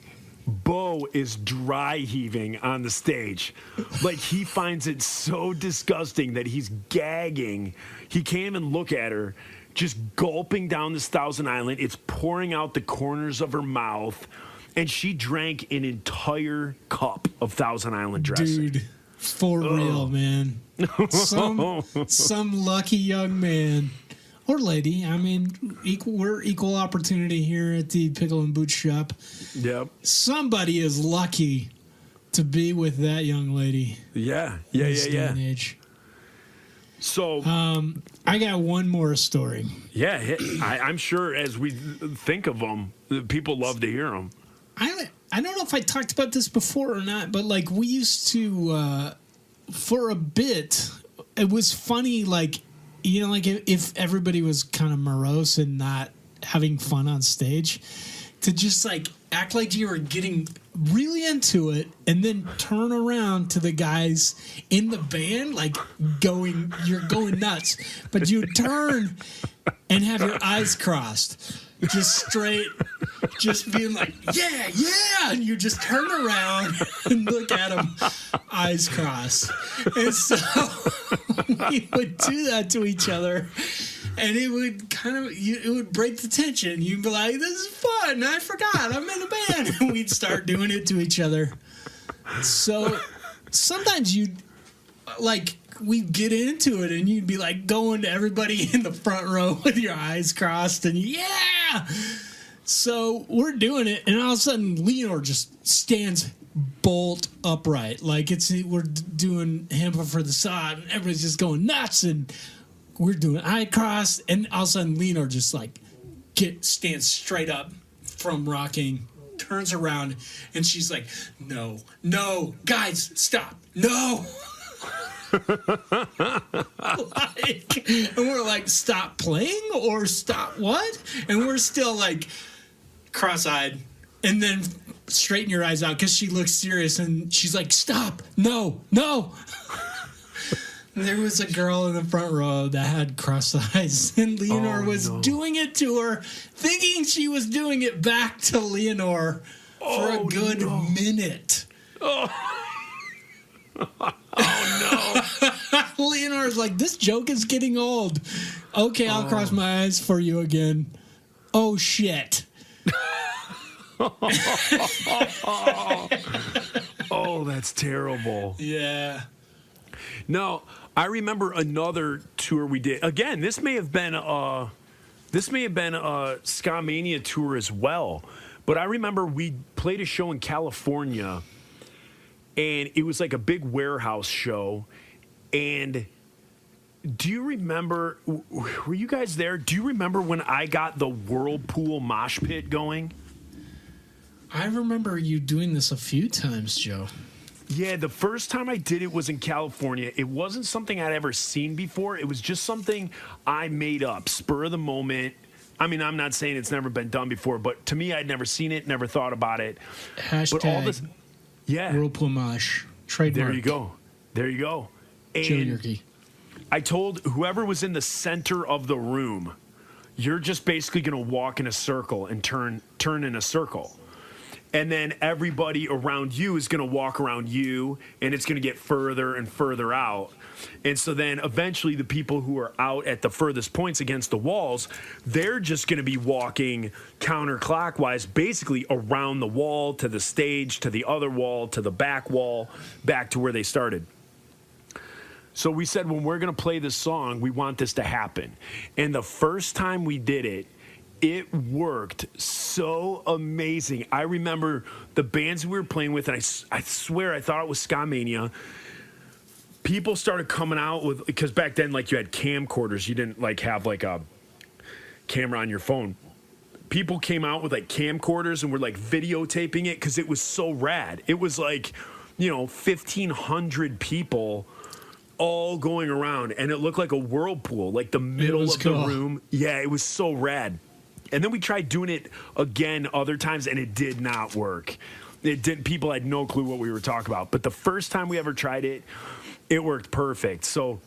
Bo is dry heaving on the stage. Like, he finds it so disgusting that he's gagging. He can't even look at her, just gulping down this Thousand Island. It's pouring out the corners of her mouth. And she drank an entire cup of Thousand Island dressing. Dude, for real, man. Some lucky young man or lady. I mean, we're equal opportunity here at the Pickle and Boot Shop. Yep. Somebody is lucky to be with that young lady. Yeah. This day and age. So, I got one more story. yeah, I'm sure as we think of them, people love to hear them. I don't know if I talked about this before or not, but like we used to, for a bit, it was funny, like, you know, like if everybody was kind of morose and not having fun on stage, to just like act like you were getting really into it and then turn around to the guys in the band, like you're going nuts, but you turn and have your eyes crossed. Just straight, just being like, yeah, and you just turn around and look at them, eyes crossed. And so we would do that to each other, and it would it would break the tension. You'd be like, this is fun, I forgot, I'm in a band. And we'd start doing it to each other. So sometimes we'd get into it and you'd be like going to everybody in the front row with your eyes crossed and yeah. So we're doing it and all of a sudden Leonor just stands bolt upright. Like we're doing Hamper for the Sod and everybody's just going nuts and we're doing eye cross and all of a sudden Leonor just like stands straight up from rocking, turns around and she's like, no, guys, stop, no. And we're like, stop playing or stop what? And we're still like cross-eyed and then straighten your eyes out because she looks serious and she's like, stop, no. There was a girl in the front row that had crossed eyes, and Leonore was doing it to her, thinking she was doing it back to Leonore for a good minute. Oh no. Leonore's like, this joke is getting old. Okay, I'll cross my eyes for you again. Oh, shit. Oh, that's terrible. Yeah. No, I remember another tour we did. Again, this may have been a Ska Mania tour as well. But I remember we played a show in California, and it was like a big warehouse show. And do you remember? Were you guys there? Do you remember when I got the whirlpool mosh pit going? I remember you doing this a few times, Joe. Yeah, the first time I did it was in California. It wasn't something I'd ever seen before. It was just something I made up, spur of the moment. I mean, I'm not saying it's never been done before, but to me, I'd never seen it, never thought about it. Hashtag but all this, yeah, Whirlpool Mosh. Trademark. There you go. There you go. And Joe Yerke. I told whoever was in the center of the room, you're just basically going to walk in a circle and turn in a circle. And then everybody around you is going to walk around you, and it's going to get further and further out. And so then eventually the people who are out at the furthest points against the walls, they're just going to be walking counterclockwise, basically around the wall, to the stage, to the other wall, to the back wall, back to where they started. So we said, when we're going to play this song, we want this to happen. And the first time we did it, it worked so amazing. I remember the bands we were playing with, and I swear I thought it was Ska Mania. People started coming out with, because back then, like, you had camcorders. You didn't, like, have, like, a camera on your phone. People came out with, like, camcorders and were, like, videotaping it because it was so rad. It was, like, 1,500 people all going around, and it looked like a whirlpool, like the middle of the room. Yeah, it was so rad. And then we tried doing it again other times, and it did not work. It didn't. People had no clue what we were talking about. But the first time we ever tried it, it worked perfect. So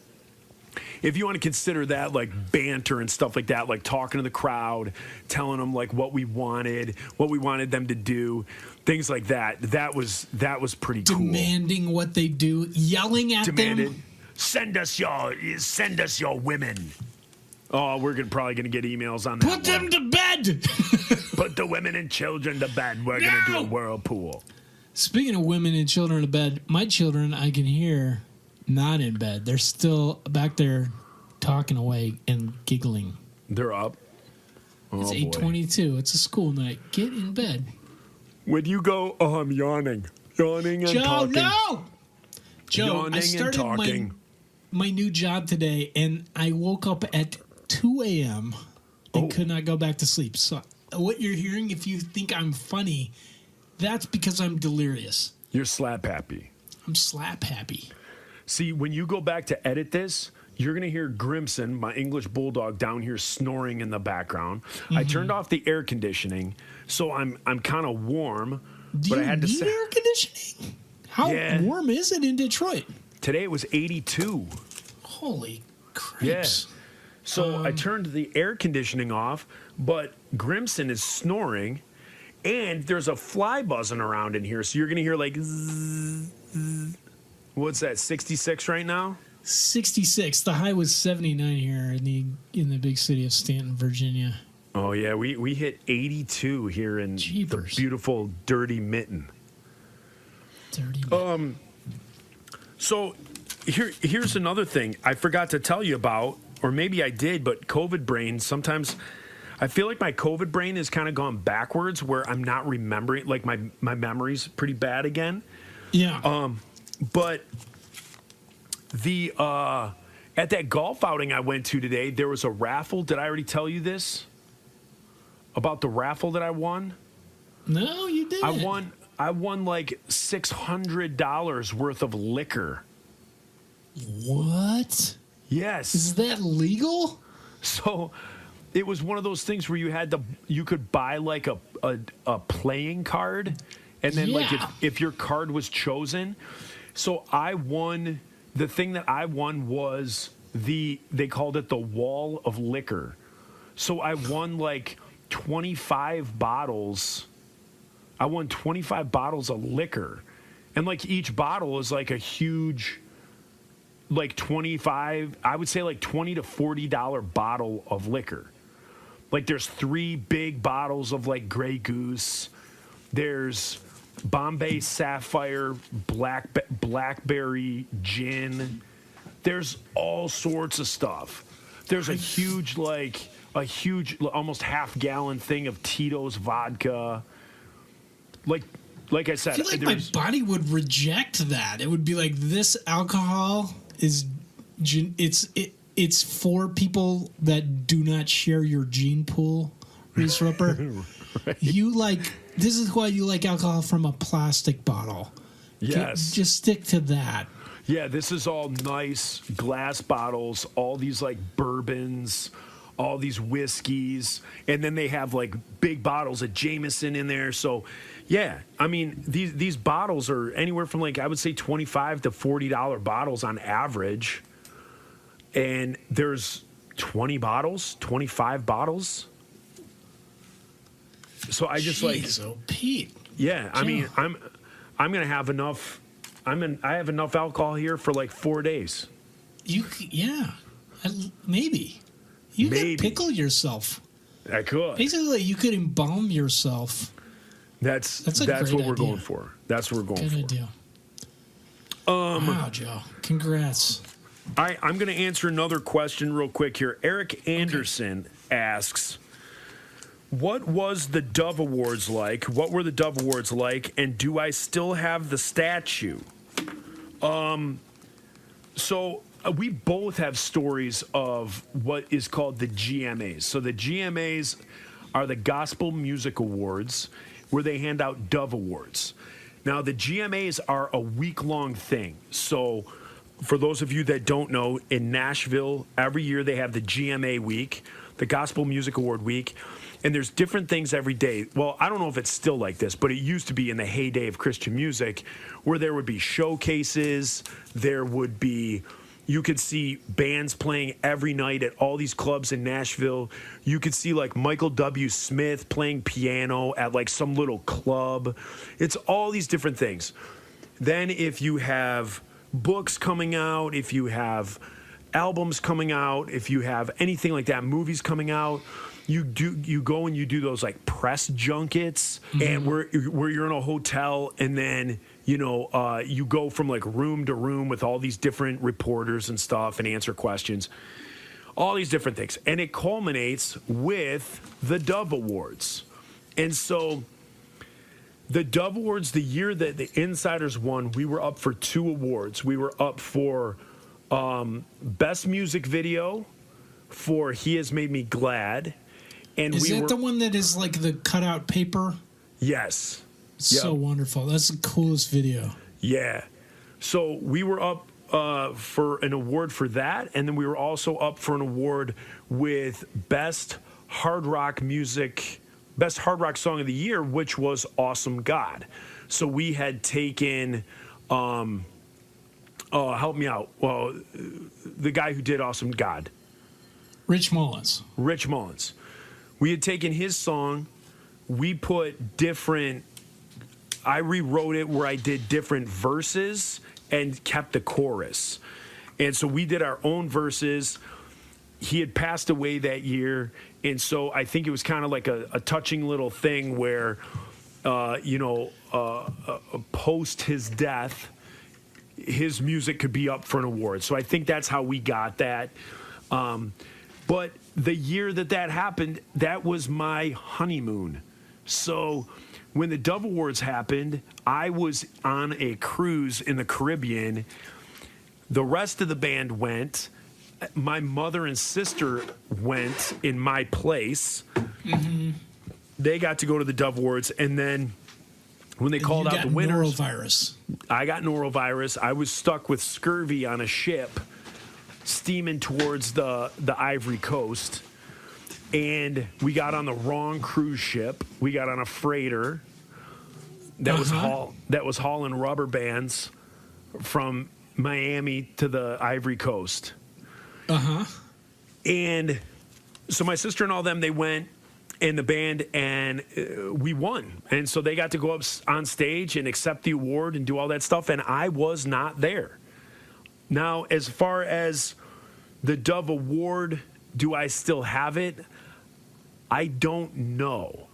if you want to consider that like banter and stuff like that, like talking to the crowd, telling them like what we wanted them to do, things like that, that was pretty cool. Demanding what they do, yelling at them. Send us your women. Oh, we're probably going to get emails on that. Put them to bed. Put the women and children to bed. We're going to do a whirlpool. Speaking of women and children to bed, my children I can hear not in bed. They're still back there talking away and giggling. They're up. It's 8:22. It's a school night. Get in bed. When you go, I'm yawning. Yawning and Joe, talking. no! Joe, Yawning I started my new job today, and I woke up at 2 a.m. and could not go back to sleep. So what you're hearing, if you think I'm funny, that's because I'm delirious. You're slap happy. I'm slap happy. See, when you go back to edit this, you're going to hear Grimson, my English bulldog, down here snoring in the background. Mm-hmm. I turned off the air conditioning, so I'm kind of warm. Do you need air conditioning? How warm is it in Detroit? Today it was 82. Holy crap. Yeah. So I turned the air conditioning off, but Grimson is snoring, and there's a fly buzzing around in here. So you're going to hear like, zzz, zzz. What's that, 66 right now? 66. The high was 79 here in the big city of Stanton, Virginia. Oh, yeah. We hit 82 here in the beautiful Dirty Mitten. Dirty Mitten. So here's another thing I forgot to tell you about, or maybe I did, but COVID brain, sometimes I feel like my COVID brain has kind of gone backwards where I'm not remembering, like my memory's pretty bad again. Yeah. But the at that golf outing I went to today, there was a raffle. Did I already tell you this? About the raffle that I won? No, you didn't. I won like $600 worth of liquor. What? Yes. Is that legal? So it was one of those things where you could buy like a playing card, and then like if your card was chosen. So I won the thing that I won was they called it the Wall of Liquor. So I won like 25 bottles. I won 25 bottles of liquor. And like each bottle is like a huge, like 25, I would say like $20 to $40 bottle of liquor. Like there's 3 big bottles of like Grey Goose. There's Bombay Sapphire, Blackberry Gin. There's all sorts of stuff. There's a huge, almost half-gallon thin of Tito's vodka. Like I said, I feel like my body would reject that. It would be like, this alcohol is, it's for people that do not share your gene pool, Reese Ripper. Right. This is why you like alcohol from a plastic bottle. Yes. Just stick to that. Yeah, this is all nice glass bottles, all these like bourbons, all these whiskeys, and then they have like big bottles of Jameson in there. So, yeah, I mean, these bottles are anywhere from like, I would say $25 to $40 bottles on average. And there's 20 bottles, 25 bottles. So I just Oh, Pete. yeah, I mean, I'm going to have enough. I have enough alcohol here for like 4 days. Maybe. You could pickle yourself. I could. Basically, you could embalm yourself. That's what we're going for. That's what we're going for. Good idea. Wow, Joe. Congrats. I'm going to answer another question real quick here. Eric Anderson asks, what was the Dove Awards like? What were the Dove Awards like? And do I still have the statue? So we both have stories of what is called the GMAs. So the GMAs are the Gospel Music Awards, where they hand out Dove Awards. Now, the GMAs are a week-long thing. So for those of you that don't know, in Nashville, every year they have the GMA week, the Gospel Music Award week, and there's different things every day. Well, I don't know if it's still like this, but it used to be in the heyday of Christian music, where there would be showcases, you could see bands playing every night at all these clubs in Nashville. You could see like Michael W. Smith playing piano at like some little club. It's all these different things. Then if you have books coming out, if you have albums coming out, if you have anything like that, movies coming out, you go and you do those like press junkets, and where you're in a hotel, and then you go from like room to room with all these different reporters and stuff and answer questions, all these different things, and it culminates with the Dove Awards. And so the Dove Awards, the year that the Insiders won, we were up for 2 awards. We were up for Best Music Video for He Has Made Me Glad. And is that the one that is like the cutout paper? Yes. So wonderful. That's the coolest video. Yeah. So we were up for an award for that, and then we were also up for an award with Best Hard Rock Song of the Year, which was Awesome God. So we had taken, help me out, well, the guy who did Awesome God. Rich Mullins. We had taken his song, we put I rewrote it where I did different verses and kept the chorus. And so we did our own verses. He had passed away that year, and so I think it was kind of like a touching little thing where, post his death, his music could be up for an award. So I think that's how we got that. But the year that happened, that was my honeymoon. So when the Dove Awards happened, I was on a cruise in the Caribbean. The rest of the band went. My mother and sister went in my place. Mm-hmm. They got to go to the Dove Awards, and then when they called out the winners, I got norovirus. I was stuck with scurvy on a ship steaming towards the Ivory Coast, and we got on the wrong cruise ship. We got on a freighter that was hauling rubber bands from Miami to the Ivory Coast. And so my sister and all them, they went in the band, and we won. And so they got to go up on stage and accept the award and do all that stuff, and I was not there. Now, as far as the Dove Award, do I still have it? I don't know.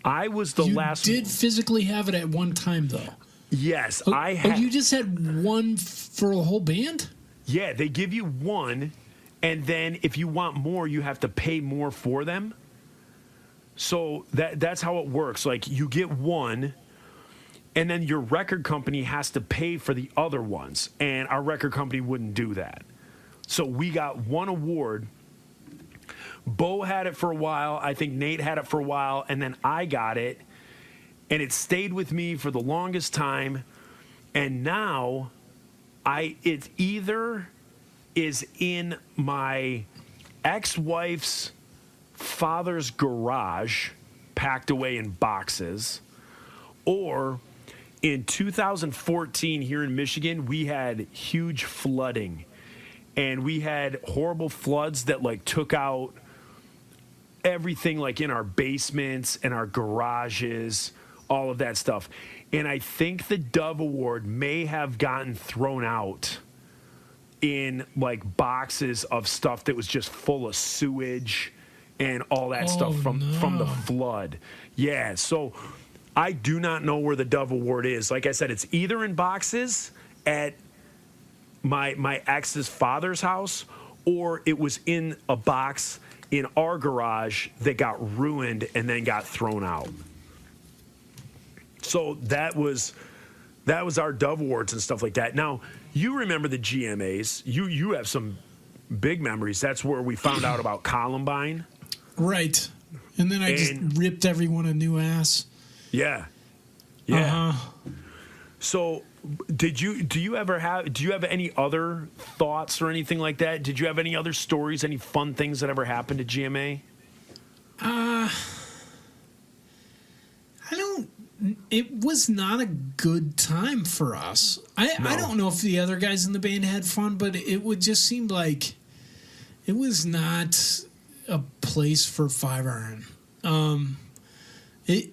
I was the last. You did physically have it at one time, though. Yes, I had. had. You just had one for a whole band? Yeah, they give you one, and then if you want more, you have to pay more for them. So that's how it works. Like, you get one, and then your record company has to pay for the other ones, and our record company wouldn't do that. So we got one award. Bo had it for a while. I think Nate had it for a while, and then I got it, and it stayed with me for the longest time. And now it either is in my ex-wife's father's garage, packed away in boxes, or in 2014 here in Michigan, we had huge flooding, and we had horrible floods that like took out everything, like in our basements and our garages, all of that stuff. And I think the Dove Award may have gotten thrown out in like boxes of stuff that was just full of sewage and all that stuff from the flood. Yeah, so I do not know where the Dove Award is. Like I said, it's either in boxes at my ex's father's house, or it was in a box in our garage that got ruined and then got thrown out. So that was our Dove Awards and stuff like that. Now, you remember the GMAs. You have some big memories. That's where we found out about Columbine. Right. And then I just ripped everyone a new ass. Yeah. Yeah. So do you have any other thoughts or anything like that? Did you have any other stories, any fun things that ever happened at GMA? It was not a good time for us. I don't know if the other guys in the band had fun, but it would just seem like it was not a place for five iron. It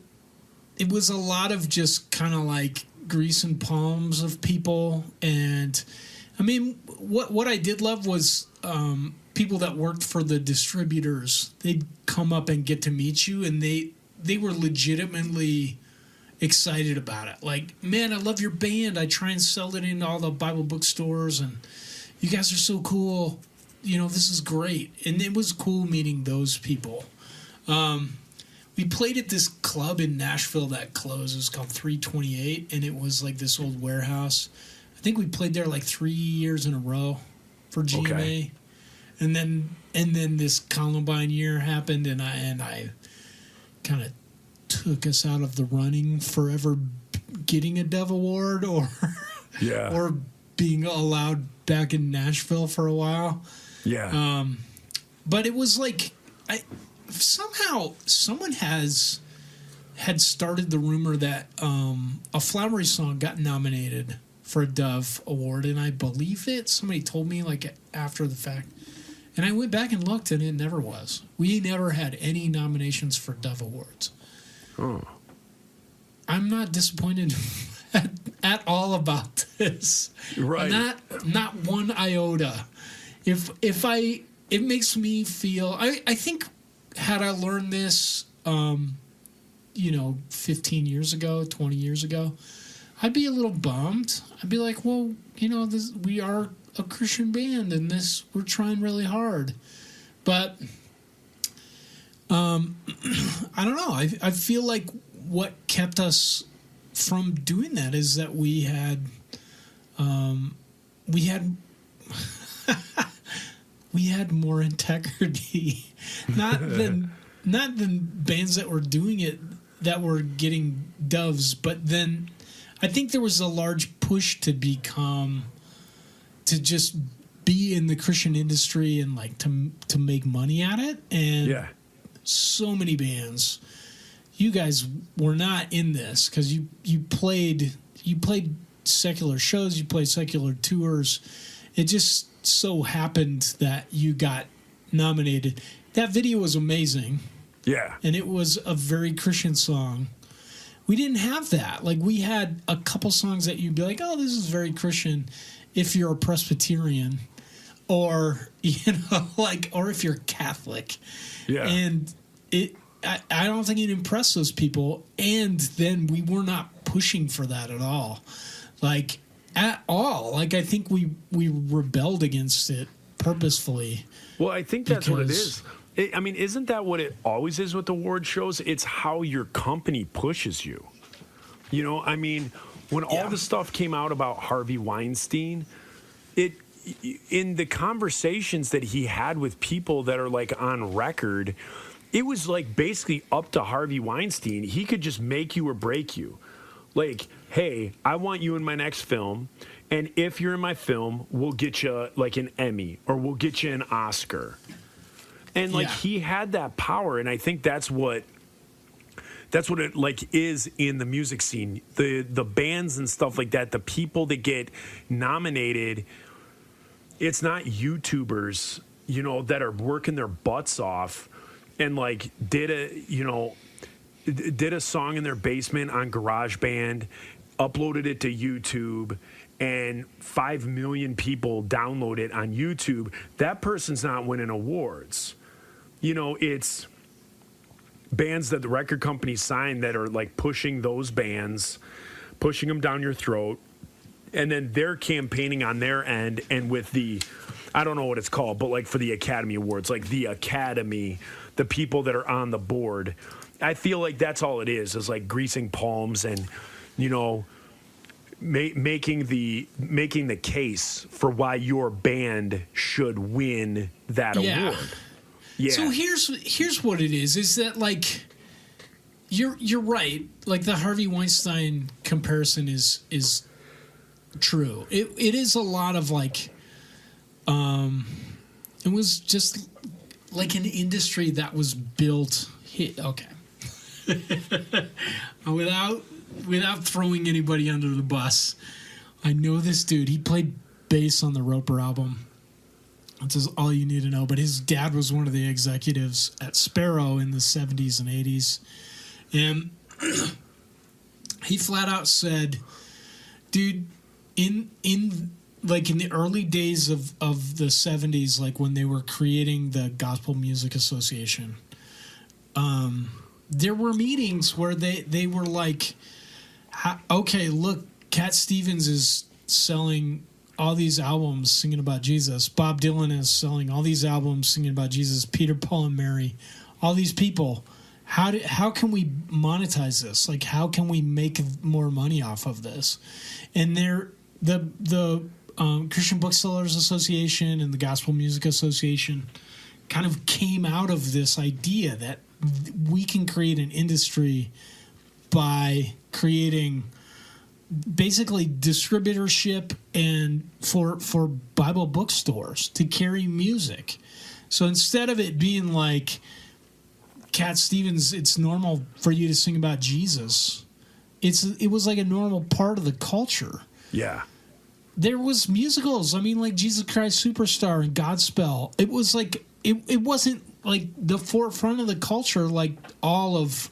was a lot of just kind of like grease and palms of people, and I mean, what I did love was people that worked for the distributors. They'd come up and get to meet you, and they were legitimately excited about it. Like, man, I love your band. I try and sell it in all the Bible bookstores, and you guys are so cool. You know, this is great. And it was cool meeting those people. We played at this club in Nashville that closed. It was called 328, and it was like this old warehouse. I think we played there like 3 years in a row for GMA. Okay. And then this Columbine year happened, and I kind of took us out of the running for ever getting a Dove Award or being allowed back in Nashville for a while. Yeah. But it was like somehow someone had started the rumor that a Flowery Song got nominated for a Dove Award, and I believe it. Somebody told me like after the fact. And I went back and looked, and it never was. We never had any nominations for Dove Awards. Oh. I'm not disappointed at all about this. Right. Not one iota. It makes me feel. I think had I learned this, 15 years ago, 20 years ago, I'd be a little bummed. I'd be like, well, we are a Christian band, and we're trying really hard, but I don't know. I feel like what kept us from doing that is that we had more integrity, not than bands that were doing it that were getting doves. But then I think there was a large push to just be in the Christian industry and like to make money at it. And so many bands, you guys were not in this because you played secular shows, you played secular tours. It just so happened that you got nominated. That video was amazing. Yeah. And it was a very Christian song. We didn't have that. Like, we had a couple songs that you'd be like, oh, this is very Christian if you're a Presbyterian or, or if you're Catholic. Yeah. And I don't think it impressed those people. And then we were not pushing for that at all. Like, at all. Like, I think we rebelled against it purposefully. Well, I think that's what it is. Isn't that what it always is with award shows? It's how your company pushes you. When all the stuff came out about Harvey Weinstein, in the conversations that he had with people that are like on record, it was like basically up to Harvey Weinstein. He could just make you or break you. Like, hey, I want you in my next film, and if you're in my film, we'll get you like an Emmy or we'll get you an Oscar. And he had that power, and I think that's what it like is in the music scene. The bands and stuff like that, the people that get nominated, it's not YouTubers, that are working their butts off and like did a song in their basement on GarageBand, uploaded it to YouTube, and 5 million people download it on YouTube. That person's not winning awards. It's bands that the record companies sign that are like pushing those bands, pushing them down your throat, and then they're campaigning on their end. And with I don't know what it's called, but like for the Academy Awards, like the Academy, the people that are on the board, I feel like that's all it is like greasing palms and, making the case for why your band should win that award. Yeah. So here's what it is that like you're right. Like the Harvey Weinstein comparison is true. It is a lot of like it was just like an industry that was built without throwing anybody under the bus. I know this dude. He played bass on the Roper album. That's all you need to know. But his dad was one of the executives at Sparrow in the 70s and 80s. And he flat out said, dude, in the early days of the 70s, like when they were creating the Gospel Music Association, there were meetings where they were like, okay, look, Cat Stevens is selling all these albums singing about Jesus. Bob Dylan is selling all these albums singing about Jesus. Peter, Paul, and Mary, all these people. How can we monetize this? Like, how can we make more money off of this? And the Christian Booksellers Association and the Gospel Music Association kind of came out of this idea that we can create an industry by creating basically distributorship and for Bible bookstores to carry music. So instead of it being like Cat Stevens, it's normal for you to sing about Jesus, it was like a normal part of the culture. Yeah. There was musicals. I mean, like Jesus Christ Superstar and Godspell. It was like it wasn't like the forefront of the culture, like all of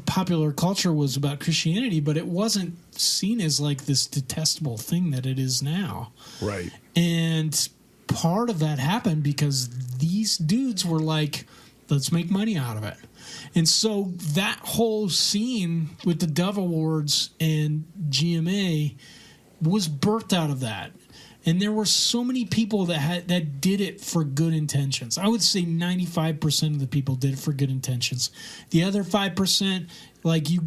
popular culture was about Christianity, but it wasn't seen as like this detestable thing that it is now. Right. And part of that happened because these dudes were like, let's make money out of it. And so that whole scene with the Dove Awards and GMA was birthed out of that. And there were so many people that did it for good intentions. I would say 95% of the people did it for good intentions. The other 5%, like you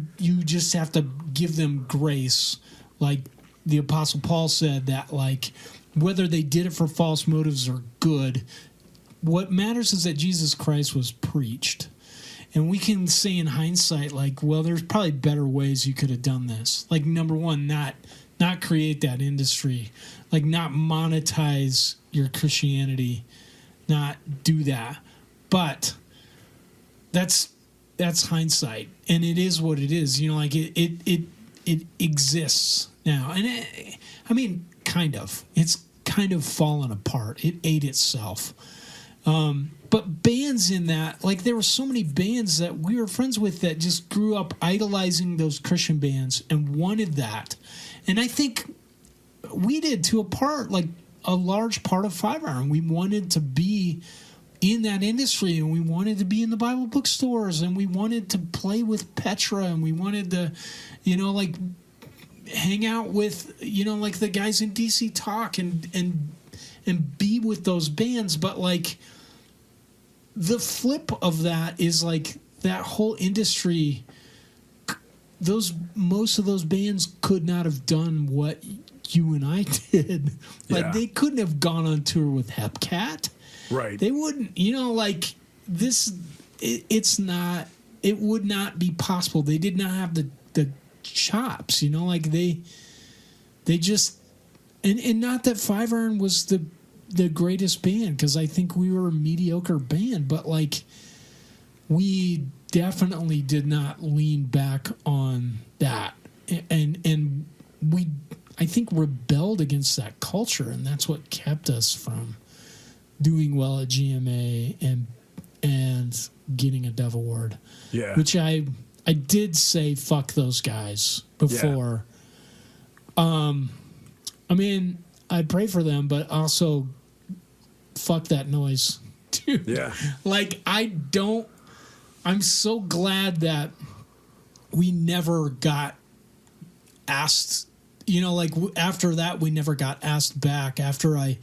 just have to give them grace. Like the Apostle Paul said that, like, whether they did it for false motives or good, what matters is that Jesus Christ was preached. And we can say in hindsight, like, well, there's probably better ways you could have done this. Like, number one, not create that industry, like not monetize your Christianity, not do that. But that's hindsight, and it is what it is. Like it it exists now, and I mean, kind of. It's kind of fallen apart. It ate itself. But bands in that, like there were so many bands that we were friends with that just grew up idolizing those Christian bands and wanted that. And I think we did to a large part of Five Iron. We wanted to be in that industry, and we wanted to be in the Bible bookstores, and we wanted to play with Petra, and we wanted to, like hang out with, like the guys in DC Talk and be with those bands. But like the flip of that is like that whole industry, most of those bands could not have done what you and I did. Like they couldn't have gone on tour with Hepcat. Right. They wouldn't, like this, it would not be possible. They did not have the chops, like they just, and not that Five Iron was the greatest band, because I think we were a mediocre band, but like we definitely did not lean back on that, and we, I think, rebelled against that culture, and that's what kept us from doing well at GMA and getting a Dove Award. Yeah. Which I did say fuck those guys before. Yeah. I mean, I pray for them, but also fuck that noise, dude. Yeah. Like I'm so glad that we never got asked, after that we never got asked back after I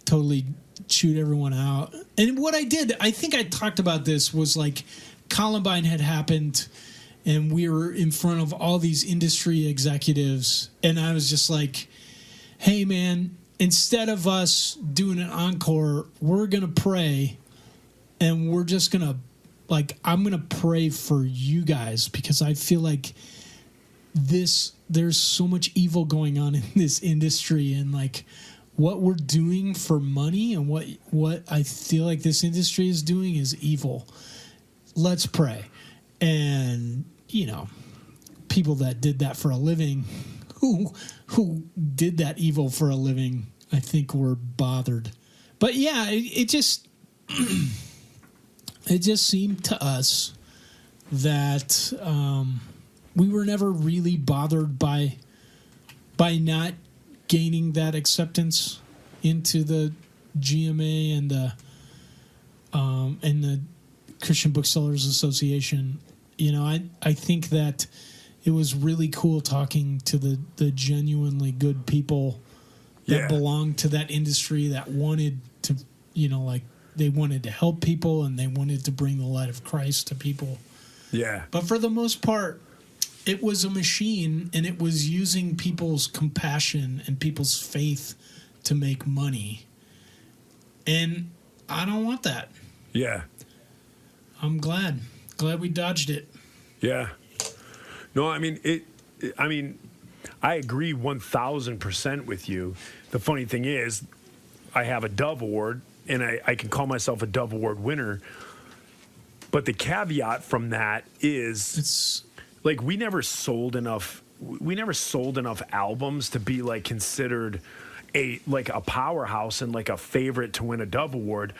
totally chewed everyone out. And what I did, I think I talked about this, was like Columbine had happened and we were in front of all these industry executives, and I was just like, hey man, instead of us doing an encore, we're going to pray, and we're just going to, I'm going to pray for you guys, because I feel like there's so much evil going on in this industry, and like what we're doing for money and what I feel like this industry is doing is evil. Let's pray. And, people that did that for a living, who did that evil for a living, I think were bothered. But yeah, it just it just seemed to us that we were never really bothered by not gaining that acceptance into the GMA and the Christian Booksellers Association. I think that it was really cool talking to the genuinely good people that belonged to that industry, that wanted to, they wanted to help people and they wanted to bring the light of Christ to people. Yeah. But for the most part, it was a machine, and it was using people's compassion and people's faith to make money. And I don't want that. Yeah. I'm glad we dodged it. Yeah. No, I mean, I agree 1,000% with you. The funny thing is, I have a Dove Award, and I can call myself a Dove Award winner. But the caveat from that is, It's like, we never sold enough albums to be like considered a powerhouse and like a favorite to win a Dove Award.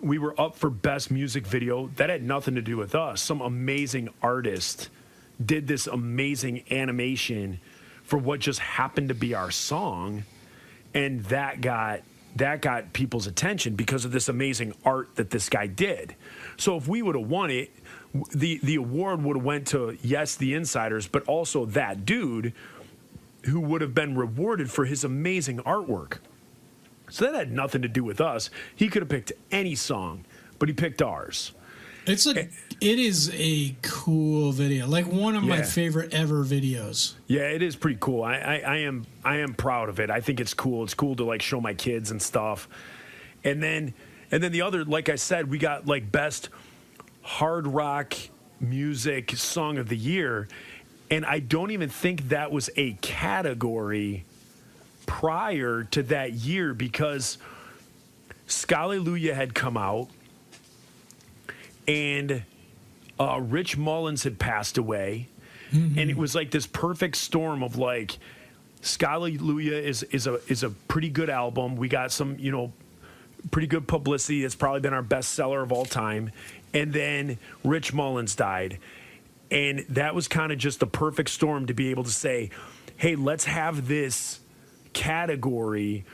We were up for best music video. That had nothing to do with us. Some amazing artist did this amazing animation for what just happened to be our song, and that got people's attention because of this amazing art that this guy did. So if we would have won it, the award would have went to, yes, the insiders, but also that dude who would have been rewarded for his amazing artwork. So that had nothing to do with us. He could have picked any song, but he picked ours. it is a cool video, like one of my favorite ever videos. Yeah, it is pretty cool. I am proud of it. I think it's cool. It's cool to like show my kids and stuff. And then the other, like I said, we got like best hard rock music song of the year, and I don't even think that was a category prior to that year, because Scalleluja had come out, and Rich Mullins had passed away, And it was like this perfect storm of like, Scallelujah is a pretty good album. We got some, pretty good publicity. It's probably been our best seller of all time. And then Rich Mullins died. And that was kind of just the perfect storm to be able to say, hey, let's have this category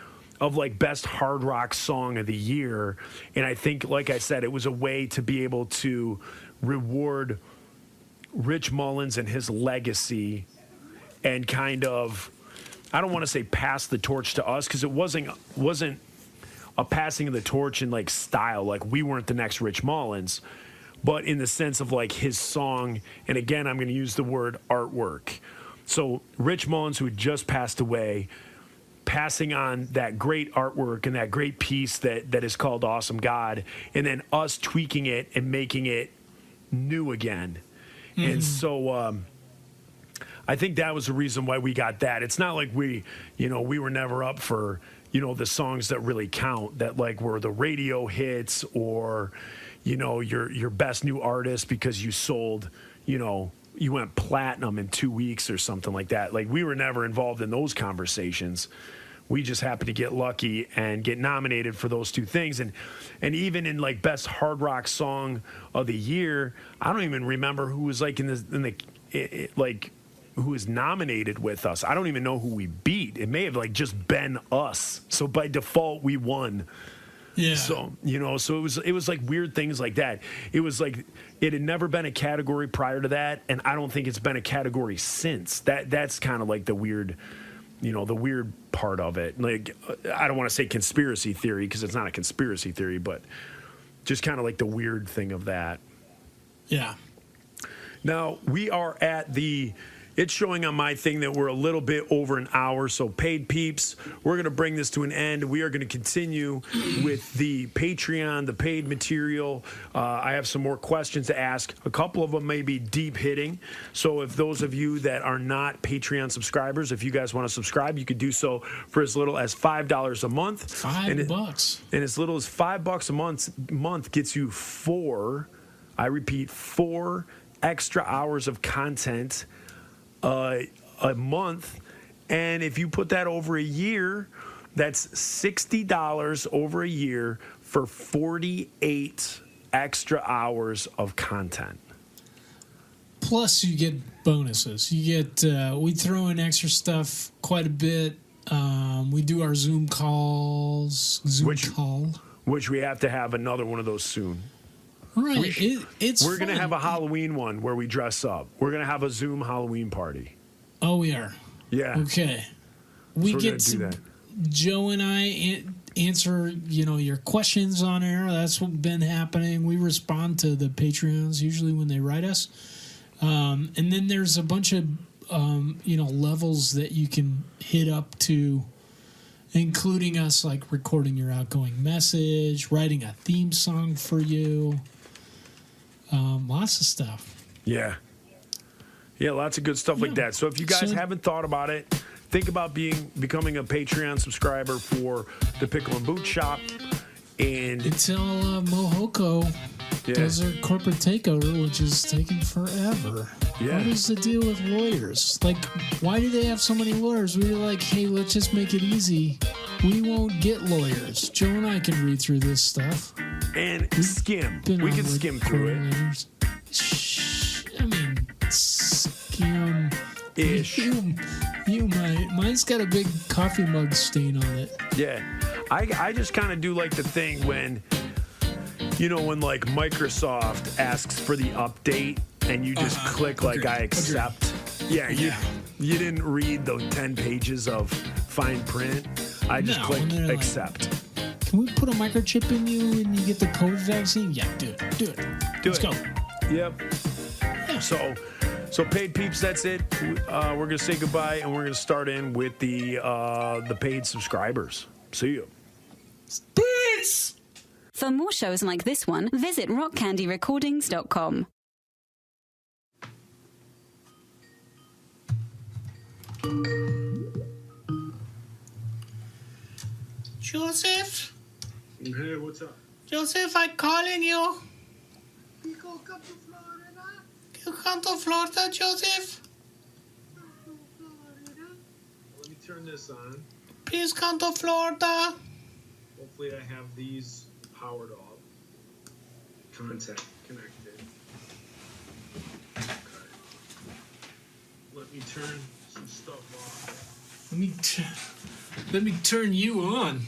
of like best hard rock song of the year. And I think, like I said, it was a way to be able to reward Rich Mullins and his legacy and kind of, I don't want to say pass the torch to us, because it wasn't a passing of the torch in like style. Like we weren't the next Rich Mullins, but in the sense of like his song. And again, I'm going to use the word artwork. So Rich Mullins, who had just passed away, passing on that great artwork and that great piece that is called Awesome God, and then us tweaking it and making it new again. And so I think that was the reason why we got that. It's not like we were never up for, the songs that really count, that like were the radio hits or, your best new artist because you sold, you went platinum in 2 weeks or something like that. Like we were never involved in those conversations. We just happened to get lucky and get nominated for those two things. And even in like best hard rock song of the year, I don't even remember who was like who was nominated with us. I don't even know who we beat. It may have like just been us. So by default, we won. Yeah. So, so it was like weird things like that. It was like it had never been a category prior to that, and I don't think it's been a category since. That's kind of like the weird, the weird part of it. Like I don't want to say conspiracy theory because it's not a conspiracy theory, but just kind of like the weird thing of that. Yeah. Now, we are at it's showing on my thing that we're a little bit over an hour, so paid peeps, we're going to bring this to an end. We are going to continue with the Patreon, the paid material. I have some more questions to ask. A couple of them may be deep hitting, so if those of you that are not Patreon subscribers, if you guys want to subscribe, you could do so for as little as $5 a month. $5. And as little as $5 a month gets you 4 extra hours of content a month. And if you put that over a year, that's $60 over a year for 48 extra hours of content. Plus you get bonuses. You get we throw in extra stuff quite a bit. We do our Zoom calls, which we have to have another one of those soon. Right. We're going to have a Halloween one where we dress up. We're going to have a Zoom Halloween party. Oh, we are? Yeah. Okay. We get to, Joe and I answer, your questions on air. That's what's been happening. We respond to the Patreons usually when they write us. And then there's a bunch of, levels that you can hit up to, including us, like recording your outgoing message, writing a theme song for you. Lots of stuff. Yeah. Yeah, lots of good stuff like that. So if you guys haven't thought about it, think about becoming a Patreon subscriber for the Pickle and Boot Shop. And until Mohoko does their corporate takeover, which is taking forever. Yeah. What is the deal with lawyers? Like, why do they have so many lawyers? We were like, hey, let's just make it easy. We won't get lawyers. Joe and I can read through this stuff. And skim. We can skim through it. Skim-ish. You might. Mine's got a big coffee mug stain on it. Yeah. I just kind of do like the thing when, when like Microsoft asks for the update and you just click like I accept. Yeah, you didn't read the 10 pages of fine print. I just click accept. Can we put a microchip in you and you get the COVID vaccine? Yeah, do it. Let's go. Yep. Yeah. So paid peeps, that's it. We're gonna say goodbye and we're gonna start in with the paid subscribers. See you. Peace. For more shows like this one, visit rockcandyrecordings.com. Joseph? Hey, what's up? Joseph, I'm calling you. You come to Florida, Joseph? turn this on. Please come to Florida. Hopefully I have these powered off. Contact connected. Okay. Let me turn some stuff off. Let me turn you on.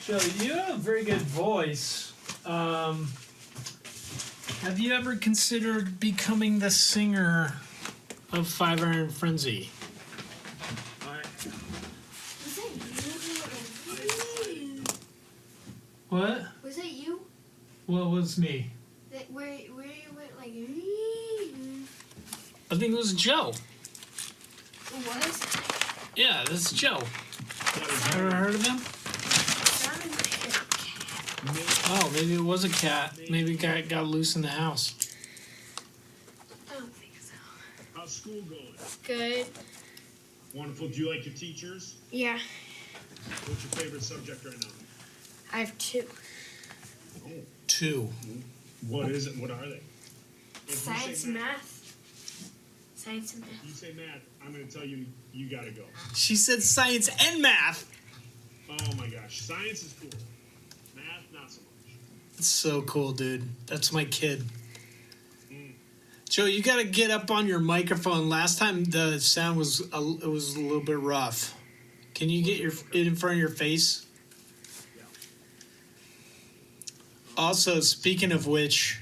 Joe, you have a very good voice. Have you ever considered becoming the singer of Five Iron Frenzy? What? Was it you? What was me? Where you went like? I think it was Joe. It was. Yeah, that's Joe. Ever heard of him? Sounded like a cat. Oh, maybe it was a cat. Maybe it got loose in the house. I don't think so. How's school going? Good. Wonderful. Do you like your teachers? Yeah, What's your favorite subject right now? I have two. Two. What is it? What are they? If Science you and say math. Science and math. You say math, I'm going to tell you, you got to go. She said science and math. Oh my gosh. Science is cool. Math, not so much. It's so cool, dude. That's my kid. Joe, you got to get up on your microphone. Last time the sound was a little bit rough. Can you get it in front of your face? Also, speaking of which,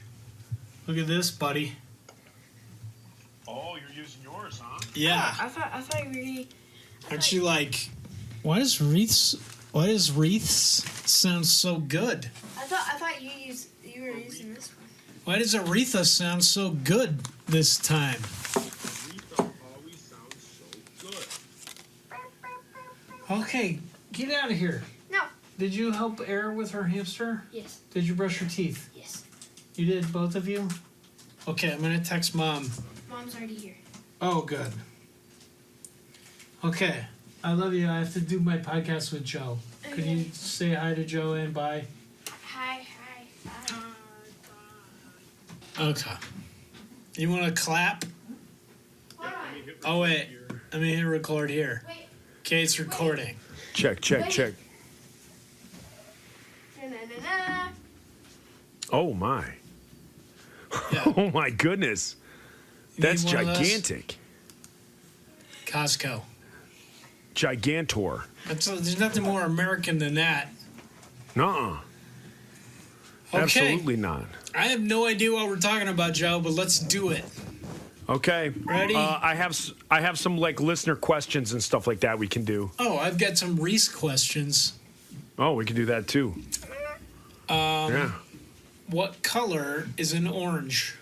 look at this, buddy. Oh, you're using yours, huh? Yeah. I thought you were gonna. Aren't you like? Why does wreaths sound so good? I thought you were using this one. Why does Aretha sound so good this time? Aretha always sounds so good. Okay, get out of here. No. Did you help Erin with her hamster? Yes. Did you brush your teeth? Yes. You did, both of you? Okay, I'm gonna text Mom. Mom's already here. Oh, good. Okay, I love you. I have to do my podcast with Joe. Could you say hi to Joe and bye? Hi. Okay. You want to clap? Why? Oh, wait. Let me hit record here. Wait. Okay, it's recording. Check. Na-na-na-na. Oh my. Yeah. Oh my goodness. You That's need one of those? gigantic. Costco. Gigantor. There's nothing more American than that. Nuh-uh. Okay. Absolutely not. I have no idea what we're talking about, Joe, but let's do it. Okay. Ready? I have some like listener questions and stuff like that we can do. Oh, I've got some Reese questions. Oh, we can do that too. Yeah. What color is an orange?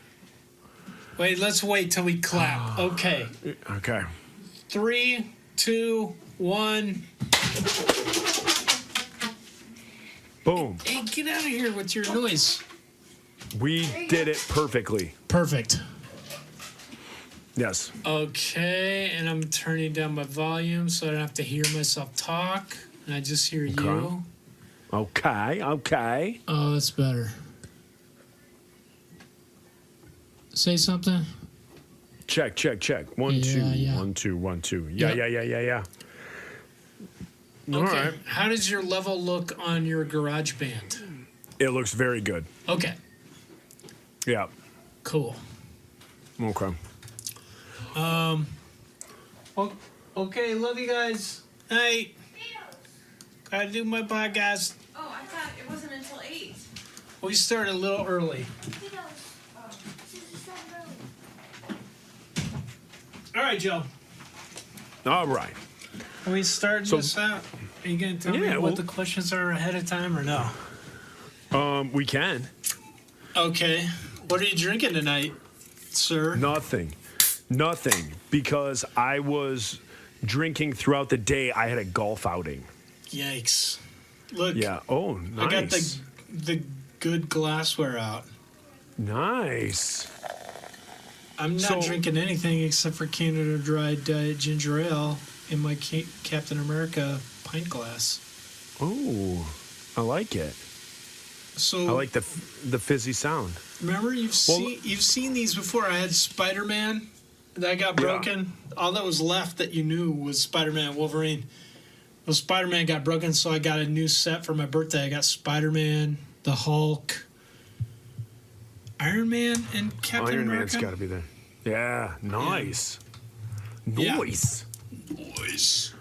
Wait, let's wait till we clap. Okay. Okay. 3, 2, 1. Boom. Hey, get out of here with your noise. We did it perfectly. Perfect. Yes. Okay, and I'm turning down my volume so I don't have to hear myself talk. And I just hear you. Okay. Oh, that's better. Say something. Check. 1, 2, Yeah. 1, 2, 1, 2. Yep. Yeah. All Okay. right. How does your level look on your garage band? It looks very good. Okay. Yeah. Cool. Okay. Okay, love you guys. Night. Gotta do my podcast. Oh, I thought it wasn't until 8. We started a little early. All right, Joe. All right. Are we starting So- this out? Are you gonna tell me Yeah, what well- the questions are ahead of time or no? We can. Okay. What are you drinking tonight, sir? Nothing. Because I was drinking throughout the day. I had a golf outing. Yikes. Look, Yeah. Oh, nice. I got the good glassware out. Nice. I'm not So- drinking anything except for Canada Dry Diet Ginger Ale in my Captain America pint glass. Oh, I like it. So I like the fizzy sound. remember you've seen these before. I had Spider-Man that got Yeah. broken. All that was left that you knew was Spider-Man and Wolverine. Well, Spider-Man got broken, so I got a new set for my birthday. I got Spider-Man, the Hulk, Iron Man, and Captain Iron America. Man's got to be there. Yeah, nice. Yeah. Nice. Nice.